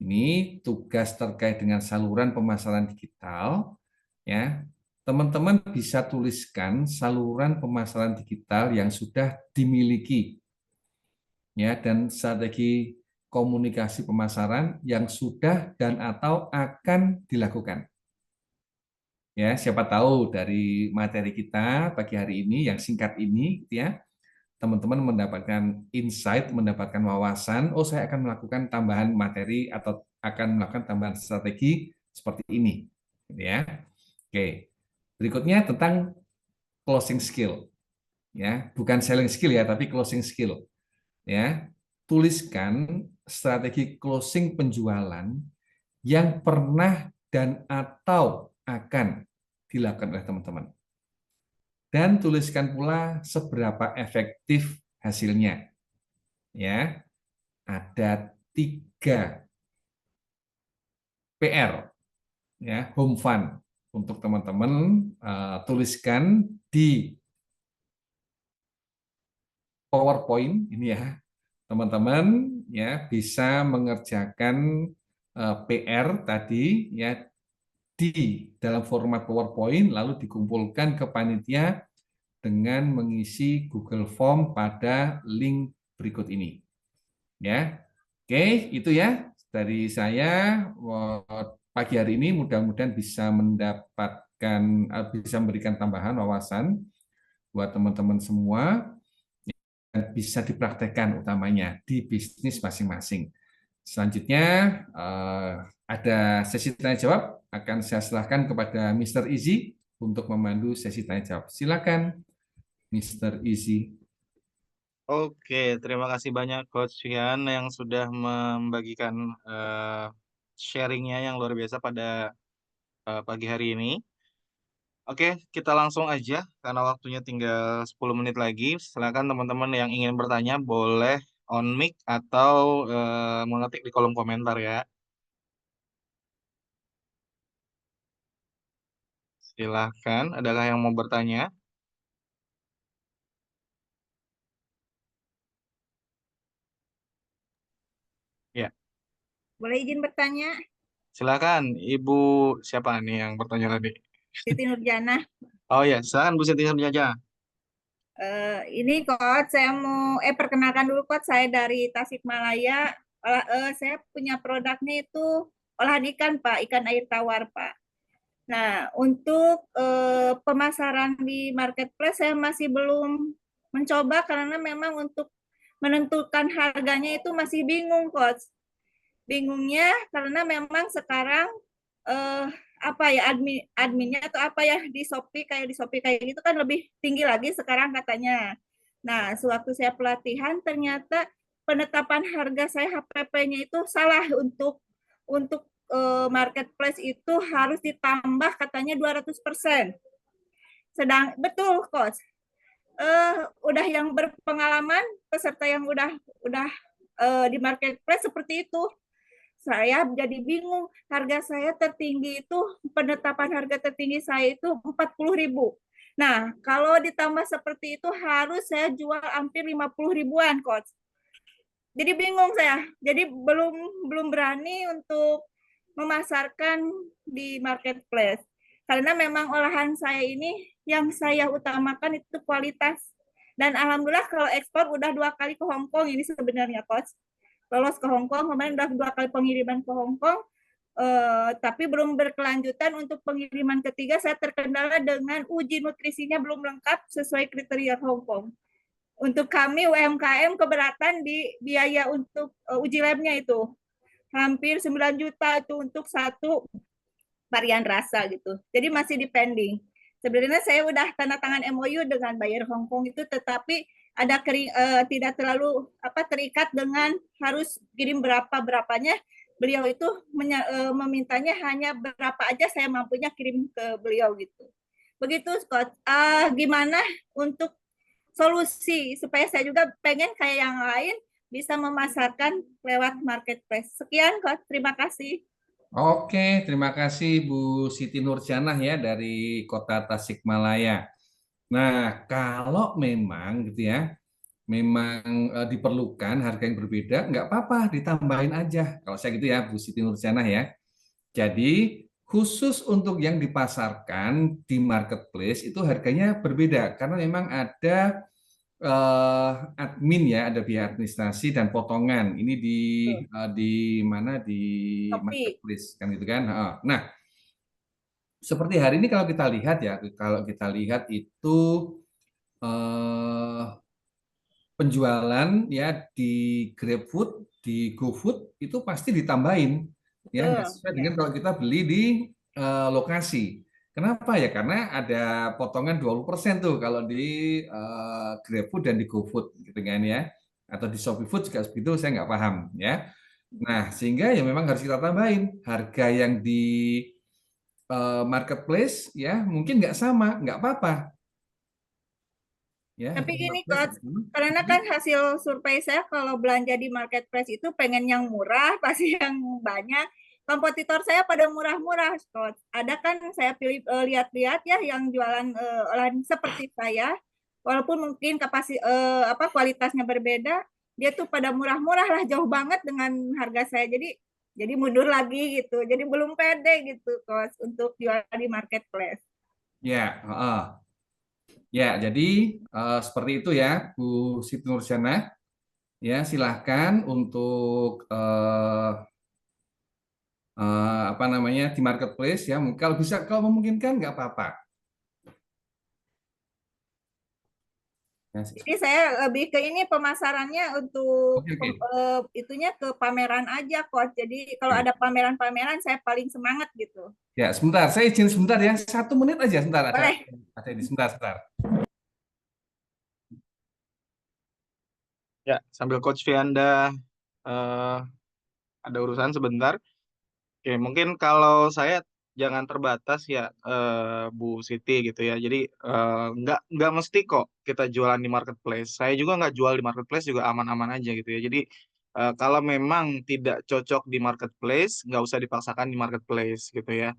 ini tugas terkait dengan saluran pemasaran digital. Ya, teman-teman bisa tuliskan saluran pemasaran digital yang sudah dimiliki, ya, dan strategi komunikasi pemasaran yang sudah dan atau akan dilakukan. Ya, siapa tahu dari materi kita pagi hari ini yang singkat ini, ya, teman-teman mendapatkan insight, mendapatkan wawasan, oh saya akan melakukan tambahan materi atau akan melakukan tambahan strategi seperti ini, ya. Oke. Berikutnya tentang closing skill, ya, bukan selling skill ya, tapi closing skill, ya. Tuliskan strategi closing penjualan yang pernah dan atau akan dilakukan oleh teman-teman. Dan tuliskan pula seberapa efektif hasilnya. Ya, ada 3 PR, ya, home fun untuk teman-teman tuliskan di PowerPoint ini ya. Teman-teman ya bisa mengerjakan PR tadi ya di dalam format PowerPoint lalu dikumpulkan ke panitia dengan mengisi Google Form pada link berikut ini. Ya. Oke, itu ya dari saya pagi hari ini mudah-mudahan bisa mendapatkan bisa memberikan tambahan wawasan buat teman-teman semua dan bisa dipraktekkan utamanya di bisnis masing-masing. Selanjutnya ada sesi tanya jawab, akan saya serahkan kepada Mr. Easy untuk memandu sesi tanya jawab. Silakan Mr. Easy. Oke, terima kasih banyak Coach Fian yang sudah membagikan sharingnya yang luar biasa pada pagi hari ini. Oke, kita langsung aja karena waktunya tinggal 10 menit lagi. Silakan teman-teman yang ingin bertanya boleh on mic atau mengetik di kolom komentar ya. Silahkan, adakah yang mau bertanya? Ya, Boleh izin bertanya, silakan Ibu siapa nih yang bertanya tadi? Siti Nurjana. Oh ya, silakan Bu Siti aja. Ini Coach, saya mau perkenalkan dulu Coach, saya dari Tasikmalaya. Saya punya produknya itu olahan ikan Pak, ikan air tawar Pak. Nah, untuk pemasaran di marketplace saya masih belum mencoba karena memang untuk menentukan harganya itu masih bingung Coach. Bingungnya karena memang sekarang eh, apa ya adminnya atau apa ya di Shopee kayak gitu kan lebih tinggi lagi sekarang katanya. Nah, sewaktu saya pelatihan ternyata penetapan harga saya HPP-nya itu salah untuk marketplace itu harus ditambah katanya 200%. Sedang betul coach. Udah yang berpengalaman peserta yang udah di marketplace seperti itu saya jadi bingung. Harga saya tertinggi itu, penetapan harga tertinggi saya itu 40.000. Nah, kalau ditambah seperti itu harus saya jual hampir 50 ribuan, Coach. Jadi bingung saya. Jadi belum berani untuk memasarkan di marketplace. Karena memang olahan saya ini yang saya utamakan itu kualitas. Dan alhamdulillah kalau ekspor udah 2 kali ke Hong Kong ini sebenarnya, Coach lolos ke Hong Kong, kemarin udah 2 kali pengiriman ke Hong Kong, tapi belum berkelanjutan untuk pengiriman ketiga. Saya terkendala dengan uji nutrisinya belum lengkap sesuai kriteria Hong Kong. Untuk kami UMKM keberatan di biaya untuk uji labnya itu. hampir 9 juta itu untuk satu varian rasa gitu. Jadi masih depending. Sebenarnya saya udah tanda tangan MOU dengan buyer Hong Kong itu, tetapi ada tidak terlalu terikat dengan harus kirim berapanya. Beliau itu memintanya hanya berapa aja saya mampunya kirim ke beliau gitu. Begitu Scott. Gimana untuk solusi supaya saya juga pengen kayak yang lain bisa memasarkan lewat marketplace. Sekian Scott, terima kasih. Oke, terima kasih Bu Siti Nurjanah ya dari Kota Tasikmalaya. Nah, kalau memang gitu ya, memang diperlukan harga yang berbeda, nggak apa-apa, ditambahin aja. Kalau saya gitu ya, Bu Siti Nurjanah ya. Jadi, khusus untuk yang dipasarkan di marketplace itu harganya berbeda karena memang ada admin ya, ada biaya administrasi dan potongan. Ini di mana di Shopee. marketplace kan gitu kan. Nah, seperti hari ini kalau kita lihat ya, kalau kita lihat itu eh, penjualan ya di GrabFood, di GoFood itu pasti ditambahin ya, nggak Betul. sesuai Ya. dengan kalau kita beli di lokasi. Kenapa ya? Karena ada potongan 20% tuh kalau di GrabFood dan di GoFood gitu kan ya. Atau di Shopee Food juga begitu, saya nggak paham ya. Nah, sehingga ya memang harus kita tambahin harga yang di marketplace ya mungkin nggak sama, nggak apa-apa ya. Tapi Harga gini marketplace. Coach, karena kan hasil survei saya kalau belanja di marketplace itu pengen yang murah, pasti yang banyak. Kompetitor saya pada murah-murah, Coach. Ada kan saya pilih lihat-lihat ya yang jualan olahan seperti saya, walaupun mungkin kualitasnya berbeda, dia tuh pada murah-murah lah, jauh banget dengan harga saya. Jadi mundur lagi gitu. Jadi belum pede gitu, Coach, untuk jual di marketplace. Ya, ya, jadi seperti itu ya, Bu Siti Nurjana. Ya, silahkan untuk apa namanya di marketplace ya. Kalau bisa, kalau memungkinkan nggak apa-apa. Ya, Jadi saya lebih ke ini pemasarannya untuk oke, oke. itunya ke pameran aja, Coach. Jadi kalau Oke. ada pameran-pameran saya paling semangat gitu. Ya, sebentar. Saya izin sebentar ya. 1 menit aja, sebentar. Boleh. Ada ini sebentar, sebentar. Ya, sambil Coach Vianda eh, ada urusan sebentar. Oke, mungkin kalau saya jangan terbatas ya, Bu Siti gitu ya. Jadi nggak mesti kok kita jualan di marketplace. Saya juga nggak jual di marketplace juga aman-aman aja gitu ya. Jadi kalau memang tidak cocok di marketplace, nggak usah dipaksakan di marketplace gitu ya.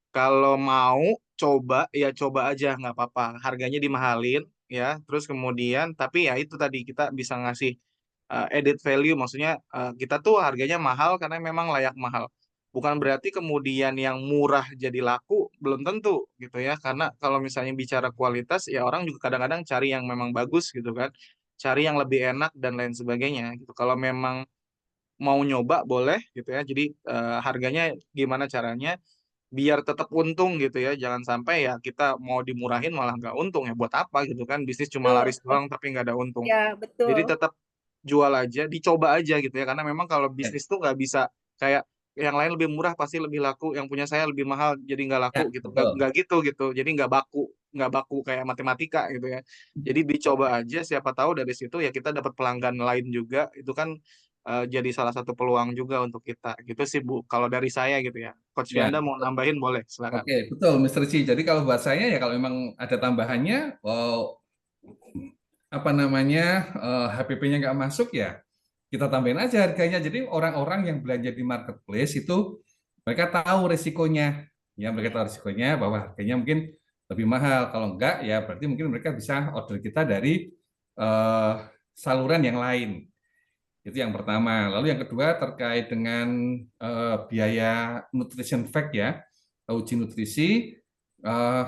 Kalau mau coba ya coba aja nggak apa-apa. Harganya dimahalin ya. Terus kemudian tapi ya itu tadi kita bisa ngasih added value. Maksudnya kita tuh harganya mahal karena memang layak mahal. Bukan berarti kemudian yang murah jadi laku belum tentu gitu ya. Karena kalau misalnya bicara kualitas ya orang juga kadang-kadang cari yang memang bagus gitu kan. Cari yang lebih enak dan lain sebagainya gitu. Kalau memang mau nyoba boleh gitu ya. Jadi harganya gimana caranya biar tetap untung gitu ya. Jangan sampai ya kita mau dimurahin malah nggak untung ya. Buat apa gitu kan? Bisnis cuma laris Betul. doang tapi nggak ada untung. Ya, Jadi betul. tetap jual aja, dicoba aja gitu ya. Karena memang kalau Ya, bisnis tuh nggak bisa kayak yang lain lebih murah pasti lebih laku, yang punya saya lebih mahal jadi nggak laku ya, gitu. betul. Nggak gitu gitu. Jadi nggak baku kayak matematika gitu ya. Jadi dicoba aja, siapa tahu dari situ ya kita dapat pelanggan lain juga. Itu kan jadi salah satu peluang juga untuk kita. Gitu sih Bu. Kalau dari saya gitu ya. Coach Ya, Fianda mau nambahin boleh, silakan. oke, betul, Mr. Chi. Jadi kalau buat saya ya kalau memang ada tambahannya, apa namanya HPP-nya nggak masuk ya kita tambahin aja harganya. Jadi orang-orang yang belanja di marketplace itu mereka tahu resikonya, ya mereka tahu resikonya bahwa harganya mungkin lebih mahal. Kalau enggak ya berarti mungkin mereka bisa order kita dari eh, saluran yang lain. Itu yang pertama. Lalu yang kedua terkait dengan biaya nutrition fact ya, uji nutrisi. eh,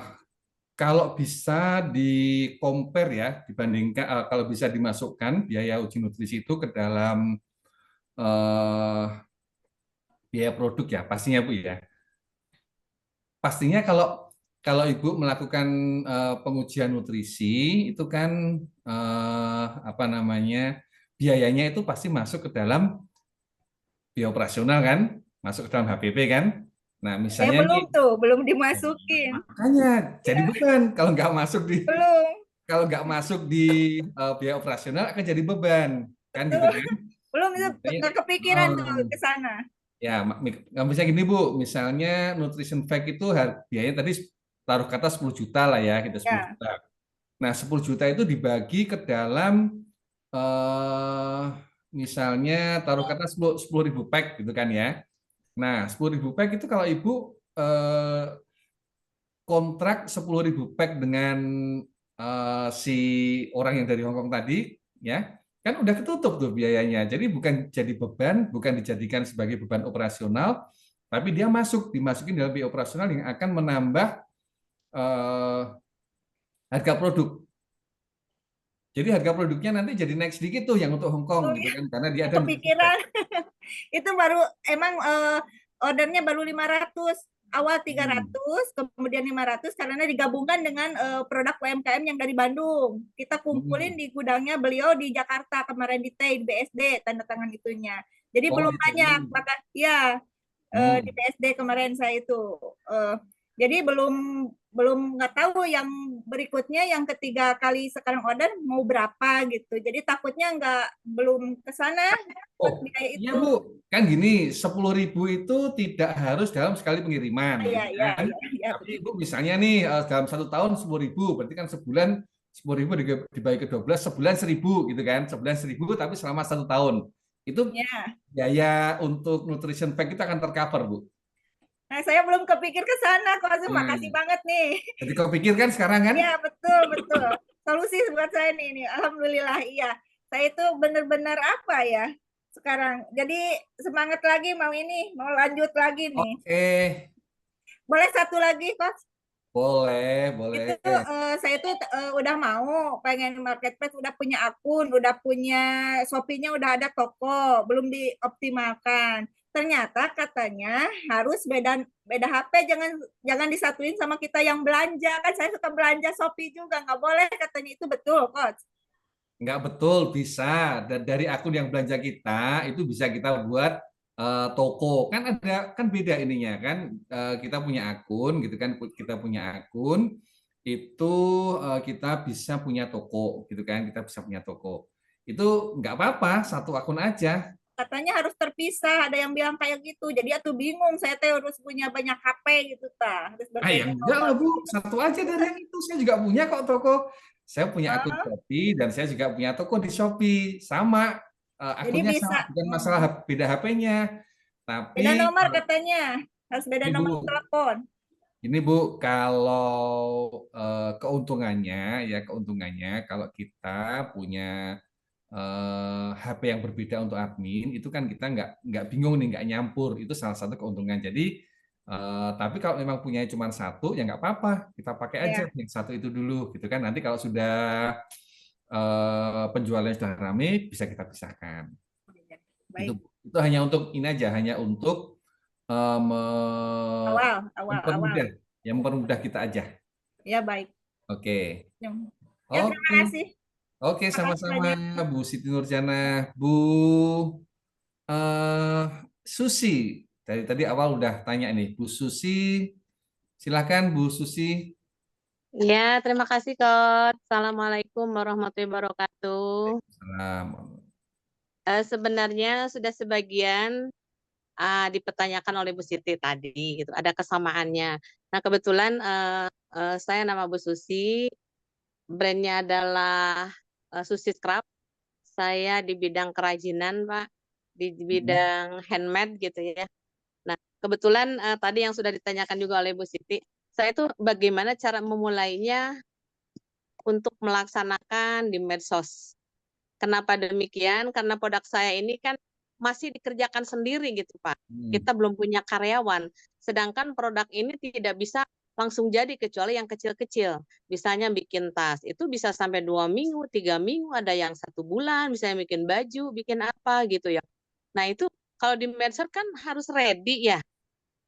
Kalau bisa di compare ya, dibandingkan kalau bisa dimasukkan biaya uji nutrisi itu ke dalam eh, biaya produk ya, pastinya Bu ya. Pastinya kalau kalau Ibu melakukan pengujian nutrisi itu kan apa namanya biayanya itu pasti masuk ke dalam biaya operasional kan, masuk ke dalam HPP kan. Nah, Ya misalnya nih, belum tuh, belum dimasukin. makanya jadi Ya, beban kalau nggak masuk di belum. kalau nggak masuk di biaya operasional akan jadi beban kan gitu Betul. kan. Belum itu Misalnya, nggak kepikiran tuh oh, ke sana. ya misalnya gini Bu, misalnya nutrition fact itu biayanya tadi taruh kata 10 juta lah ya, kita 10 Ya, juta. Nah, 10 juta itu dibagi ke dalam eh misalnya taruh kata 10 ribu pack gitu kan ya. Nah, 10.000 pack itu kalau Ibu kontrak 10.000 pack dengan si orang yang dari Hongkong tadi, ya, kan udah ketutup tuh biayanya. Jadi bukan jadi beban, bukan dijadikan sebagai beban operasional, tapi dia dimasukin dalam biaya operasional yang akan menambah eh, harga produk. Jadi harga produknya nanti jadi naik sedikit tuh yang untuk Hongkong oh gitu ya, kan, karena dia ada nutrisi pack. kepikiran. Itu baru emang ordernya baru 500, awal 300, kemudian 500 karena digabungkan dengan produk UMKM yang dari Bandung. Kita kumpulin Hmm. di gudangnya beliau di Jakarta kemarin di TEI, di BSD, tanda tangan itunya. Jadi Oh, belum gitu. banyak, bahkan ya di Hmm. BSD kemarin saya itu. Eh, jadi belum nggak tahu yang berikutnya yang ketiga kali sekarang order mau berapa gitu. Jadi takutnya nggak belum ke sana buat Oh, biaya iya itu. Bu, kan gini, 10.000 itu tidak harus dalam sekali pengiriman, Iya, gitu iya, kan? iya, iya, Tapi betul. Ibu misalnya nih dalam 1 tahun 10.000, berarti kan sebulan 10.000 dibagi ke 12, sebulan 1.000 gitu kan? Sebulan 1.000 tapi selama 1 tahun. Itu Ya. biaya untuk nutrition pack kita akan tercover Bu. Nah, saya belum kepikir ke sana, kok. Makasih Nah, banget nih. jadi kau pikir kan sekarang kan? Iya, betul, betul. Solusi buat saya nih. Alhamdulillah, iya. Saya itu benar-benar apa ya sekarang. Jadi semangat lagi mau ini, mau lanjut lagi nih. Oke, Boleh satu lagi, Coach? boleh, Itu boleh. saya tuh udah mau pengen marketplace, udah punya akun, udah punya Shopee-nya, udah ada toko, belum dioptimalkan. Ternyata katanya harus beda beda HP, jangan jangan disatuin sama kita yang belanja, kan saya suka belanja Shopee juga, nggak boleh katanya, itu betul, Coach? Nggak betul, bisa. Dan dari akun yang belanja kita, itu bisa kita buat toko. Kan ada, kan beda ininya kan. Kita punya akun, gitu kan. Kita punya akun, itu kita bisa punya toko, gitu kan. Kita bisa punya toko. Itu nggak apa-apa, satu akun aja. Katanya harus terpisah, ada yang bilang kayak gitu. Jadi aku bingung, saya teh harus punya banyak HP gitu, ta. Harus Ah, ya berbeda enggak nomor. lah Bu, satu aja dari yang itu. Saya juga punya kok toko. Saya punya akun Oh, Shopee dan saya juga punya toko di Shopee. Sama, jadi akunnya sama, bisa. bukan masalah beda HP-nya. Tapi Beda nomor katanya. Harus beda ini nomor Bu, telepon. ini Bu, kalau keuntungannya ya keuntungannya kalau kita punya HP yang berbeda untuk admin itu kan kita nggak bingung nih nggak nyampur itu salah satu keuntungan. Jadi tapi kalau memang punya cuma satu ya nggak apa-apa kita pakai aja Ya, yang satu itu dulu gitu kan. Nanti kalau sudah penjualannya sudah rame bisa kita pisahkan. Itu baik. itu hanya untuk ini aja hanya untuk Awal, awal, awal. mempermudah, yang mempermudah kita aja. Ya, baik. Oke, Ya, terima oke, kasih. oke, Terima kasih sama-sama banyak. Bu Siti Nurjana, Bu Susi. Dari tadi awal udah tanya nih, Bu Susi, silakan Bu Susi. Ya, terima kasih, Coach. Assalamualaikum warahmatullahi wabarakatuh. Salam. Sebenarnya sudah sebagian dipertanyakan oleh Bu Siti tadi, gitu. Ada kesamaannya. Nah, kebetulan saya nama Bu Susi, brandnya adalah Susi Scrap. Saya di bidang kerajinan, Pak, di bidang handmade gitu ya. Nah, kebetulan tadi yang sudah ditanyakan juga oleh Bu Siti, saya itu bagaimana cara memulainya untuk melaksanakan di medsos. Kenapa demikian? Karena produk saya ini kan masih dikerjakan sendiri gitu, Pak. Kita belum punya karyawan. Sedangkan produk ini tidak bisa langsung jadi kecuali yang kecil-kecil. Misalnya bikin tas, itu bisa sampai 2 minggu, 3 minggu, ada yang 1 bulan, misalnya bikin baju, bikin apa gitu ya. Nah itu kalau di medsos kan harus ready ya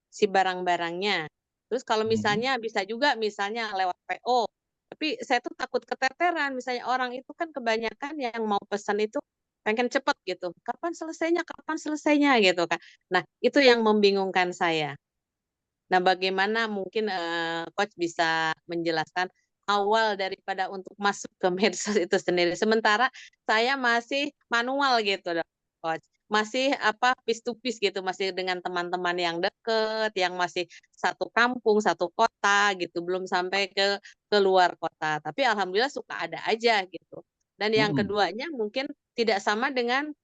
si barang-barangnya. Terus kalau misalnya bisa juga misalnya lewat PO. Tapi saya tuh takut keteteran. Misalnya orang itu kan kebanyakan yang mau pesan itu pengen cepet gitu. Kapan selesainya? Kapan selesainya gitu kan. Nah, itu yang membingungkan saya. Nah, bagaimana mungkin coach bisa menjelaskan awal daripada untuk masuk ke medsos itu sendiri. Sementara saya masih manual gitu, coach. Masih apa piece to piece gitu, masih dengan teman-teman yang deket, yang masih satu kampung, satu kota gitu, belum sampai ke luar kota. Tapi alhamdulillah suka ada aja gitu. Dan yang keduanya mungkin tidak sama dengan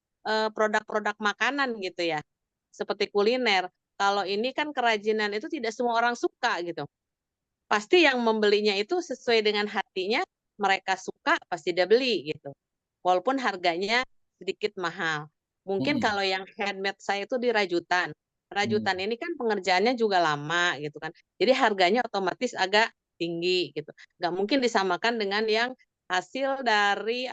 produk-produk makanan gitu ya, seperti kuliner. Kalau ini kan kerajinan itu tidak semua orang suka gitu. Pasti yang membelinya itu sesuai dengan hatinya, mereka suka pasti dia beli gitu. Walaupun harganya sedikit mahal. Mungkin kalau yang handmade saya itu di rajutan. Rajutan ini kan pengerjaannya juga lama gitu kan. Jadi harganya otomatis agak tinggi gitu. Nggak mungkin disamakan dengan yang hasil dari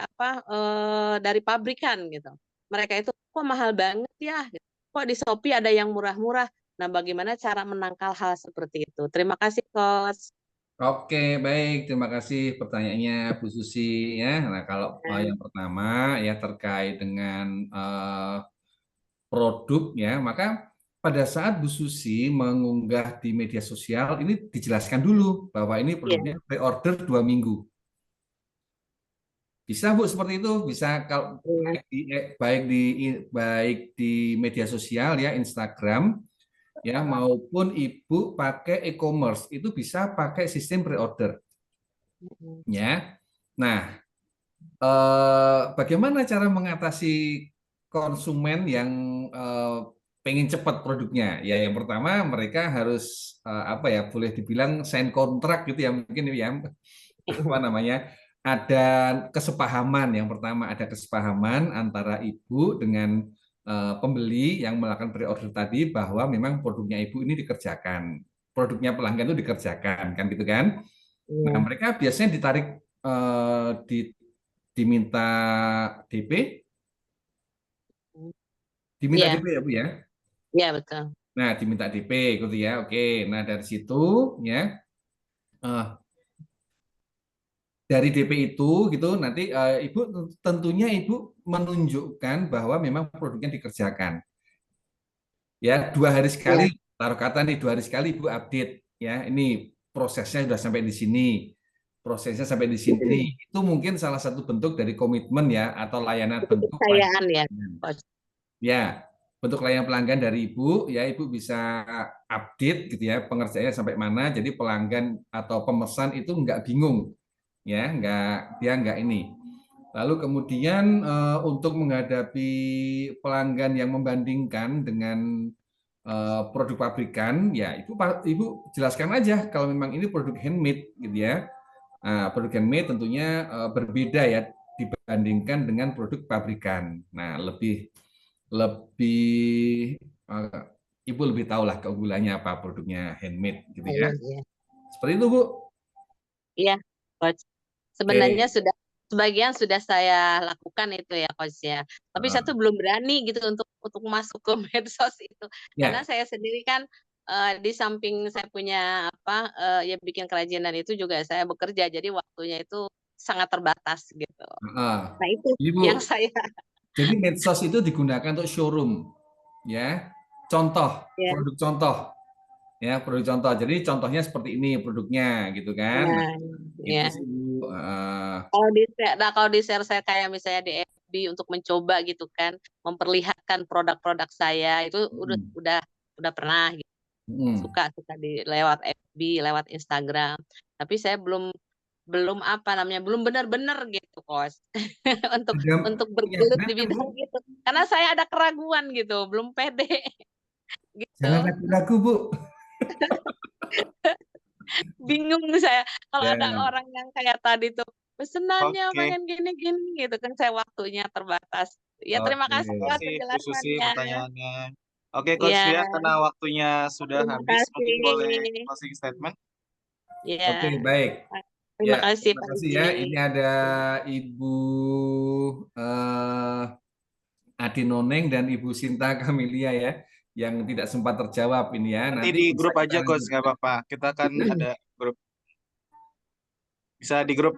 dari pabrikan gitu. Mereka itu kok mahal banget ya gitu. Kok di Shopee ada yang murah-murah. Nah, bagaimana cara menangkal hal seperti itu? Terima kasih, Coach. Oke, baik. Terima kasih pertanyaannya Bu Susi ya. Nah, kalau yang pertama ya terkait dengan produk ya, maka pada saat Bu Susi mengunggah di media sosial ini dijelaskan dulu bahwa ini produknya pre-order 2 minggu. Bisa Bu seperti itu, bisa kalau baik di media sosial ya Instagram ya maupun Ibu pakai e-commerce itu bisa pakai sistem pre-order ya. Nah, bagaimana cara mengatasi konsumen yang pengen cepat produknya? Ya, yang pertama mereka harus apa ya, boleh dibilang sign kontrak gitu ya mungkin ya, apa namanya? Ada kesepahaman. Yang pertama ada kesepahaman antara Ibu dengan pembeli yang melakukan pre-order tadi bahwa memang produknya Ibu ini dikerjakan, produknya pelanggan itu dikerjakan, kan gitu kan? Nah, mereka biasanya diminta DP, diminta DP ya Bu ya. Iya, betul. Nah, diminta DP gitu ya. Oke. Nah, dari situ ya dari DP itu gitu nanti Ibu tentunya Ibu menunjukkan bahwa memang produknya dikerjakan. Ya, 2 hari sekali, taruh kata nih 2 hari sekali Ibu update ya. Ini prosesnya sudah sampai di sini. Prosesnya sampai di sini. Itu mungkin salah satu bentuk dari komitmen ya atau layanan bentuk Kepercayaan ya. Ya, bentuk layanan pelanggan dari Ibu ya, Ibu bisa update gitu ya pengerjaannya sampai mana. Jadi pelanggan atau pemesan itu nggak bingung ya, nggak ini. Lalu kemudian untuk menghadapi pelanggan yang membandingkan dengan produk pabrikan, ya Ibu jelaskan aja kalau memang ini produk handmade gitu ya. Nah, produk handmade tentunya berbeda ya dibandingkan dengan produk pabrikan. Nah, lebih Ibu lebih tahu lah keunggulannya apa produknya handmade gitu ya. Seperti itu Bu. Iya, Coach. Sebenarnya sebagian sudah saya lakukan itu ya, Coach ya. Tapi saya tuh belum berani gitu untuk masuk ke medsos itu. Karena saya sendiri kan di samping saya punya ya bikin kerajinan itu juga saya bekerja. Jadi waktunya itu sangat terbatas gitu. Nah, itu yang saya. Jadi medsos itu digunakan untuk showroom ya. Contoh, produk contoh. Ya, produk contoh. Jadi contohnya seperti ini produknya gitu kan. Itu sih Bu. Kalau di share saya kayak misalnya di FB untuk mencoba gitu kan, memperlihatkan produk-produk saya itu udah pernah gitu. Suka lewat FB, lewat Instagram. Tapi saya belum benar-benar gitu, Coach. untuk bergelut di bidang itu. Karena saya ada keraguan gitu, belum pede. Gitu. Jangan ragu-ragu, Bu. Bingung saya kalau ada orang yang kayak tadi tuh pesenannya pengen gini-gini gitu kan, saya waktunya terbatas. Ya, terima kasih buat penjelasannya. Pertanyaannya. Oke, Coach Fia, karena waktunya sudah habis, mungkin boleh closing statement. Oke, baik. Terima kasih, terima kasih ya. Ini ada Ibu Adi Noneng dan Ibu Sinta Kamilia ya, yang tidak sempat terjawab ini ya. Nanti di grup aja, Coach, nggak apa-apa. Kita kan ada grup. Bisa di grup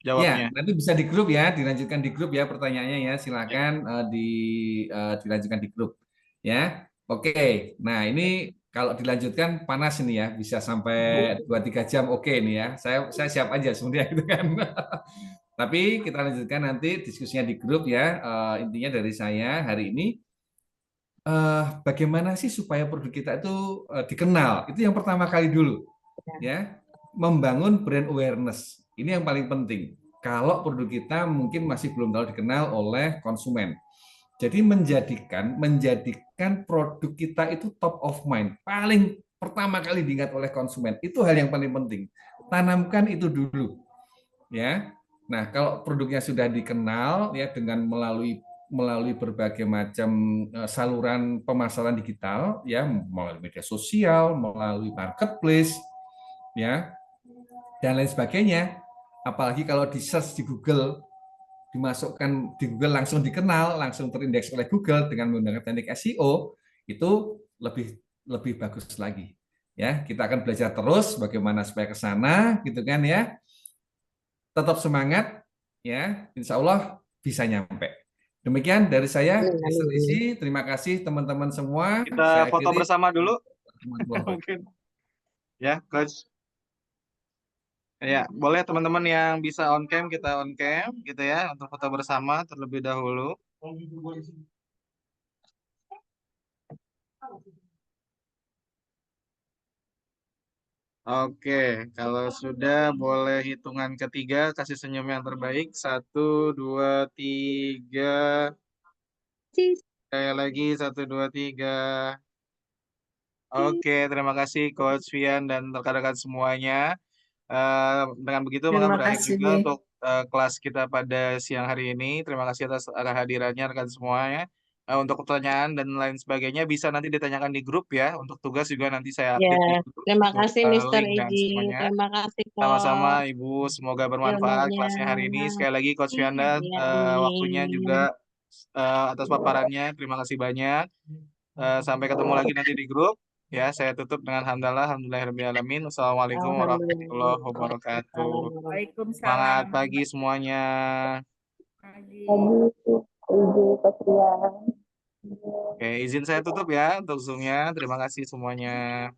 jawabnya. nanti bisa di grup ya, dilanjutkan di grup ya pertanyaannya ya. Silakan dilanjutkan di grup ya. Oke. Nah, ini kalau dilanjutkan panas ini ya, bisa sampai 2-3 jam. Oke nih ya. Saya siap aja sebenarnya gitu kan. Tapi kita lanjutkan nanti diskusinya di grup ya. Intinya dari saya hari ini bagaimana sih supaya produk kita itu dikenal? Itu yang pertama kali dulu ya. Membangun brand awareness. Ini yang paling penting. Kalau produk kita mungkin masih belum terlalu dikenal oleh konsumen. Jadi menjadikan produk kita itu top of mind, paling pertama kali diingat oleh konsumen. Itu hal yang paling penting. Tanamkan itu dulu, ya. Nah, kalau produknya sudah dikenal ya dengan melalui berbagai macam saluran pemasaran digital ya, melalui media sosial, melalui marketplace ya, dan lain sebagainya. Apalagi kalau di search di Google, dimasukkan di Google langsung dikenal, langsung terindeks oleh Google dengan menggunakan teknik SEO, itu lebih lebih bagus lagi. Ya, kita akan belajar terus bagaimana supaya ke sana gitu kan ya. Tetap semangat ya, insya Allah bisa nyampe. Demikian dari saya, Mr. Isi. Terima kasih teman-teman semua. Kita Saya foto akhiri. bersama dulu. Mungkin. Ya, Coach. Ya, boleh teman-teman yang bisa on cam, kita on cam gitu ya, untuk foto bersama terlebih dahulu. Oke, kalau sudah boleh hitungan ketiga, kasih senyum yang terbaik. 1, 2, 3. Sekali lagi, 1, 2, 3. Oke, terima kasih Coach Vian dan rekan-rekan semuanya. Dengan begitu maka Terima berakhir juga kasih. untuk kelas kita pada siang hari ini. Terima kasih atas kehadirannya rekan semuanya. Untuk pertanyaan dan lain sebagainya bisa nanti ditanyakan di grup ya. Untuk tugas juga nanti saya Ya, update di grup terima untuk kasih Mr. link dan Iji. semuanya. Terima kasih Sama-sama Coach Ibu, semoga bermanfaat ilmunya. kelasnya hari ini. Sekali lagi Coach Fianda, Ya, waktunya juga amin. atas paparannya. Terima kasih banyak. Sampai ketemu lagi nanti di grup. Ya, saya tutup dengan hamdalah, alhamdulillahirrahmanirrahim. Assalamualaikum warahmatullahi Alhamdulillah. wabarakatuh. Semangat Waalaikumsalam. pagi semuanya. Pagi. Ibu Patrian. Oke, izin saya tutup ya untuk Zoom-nya. Terima kasih semuanya.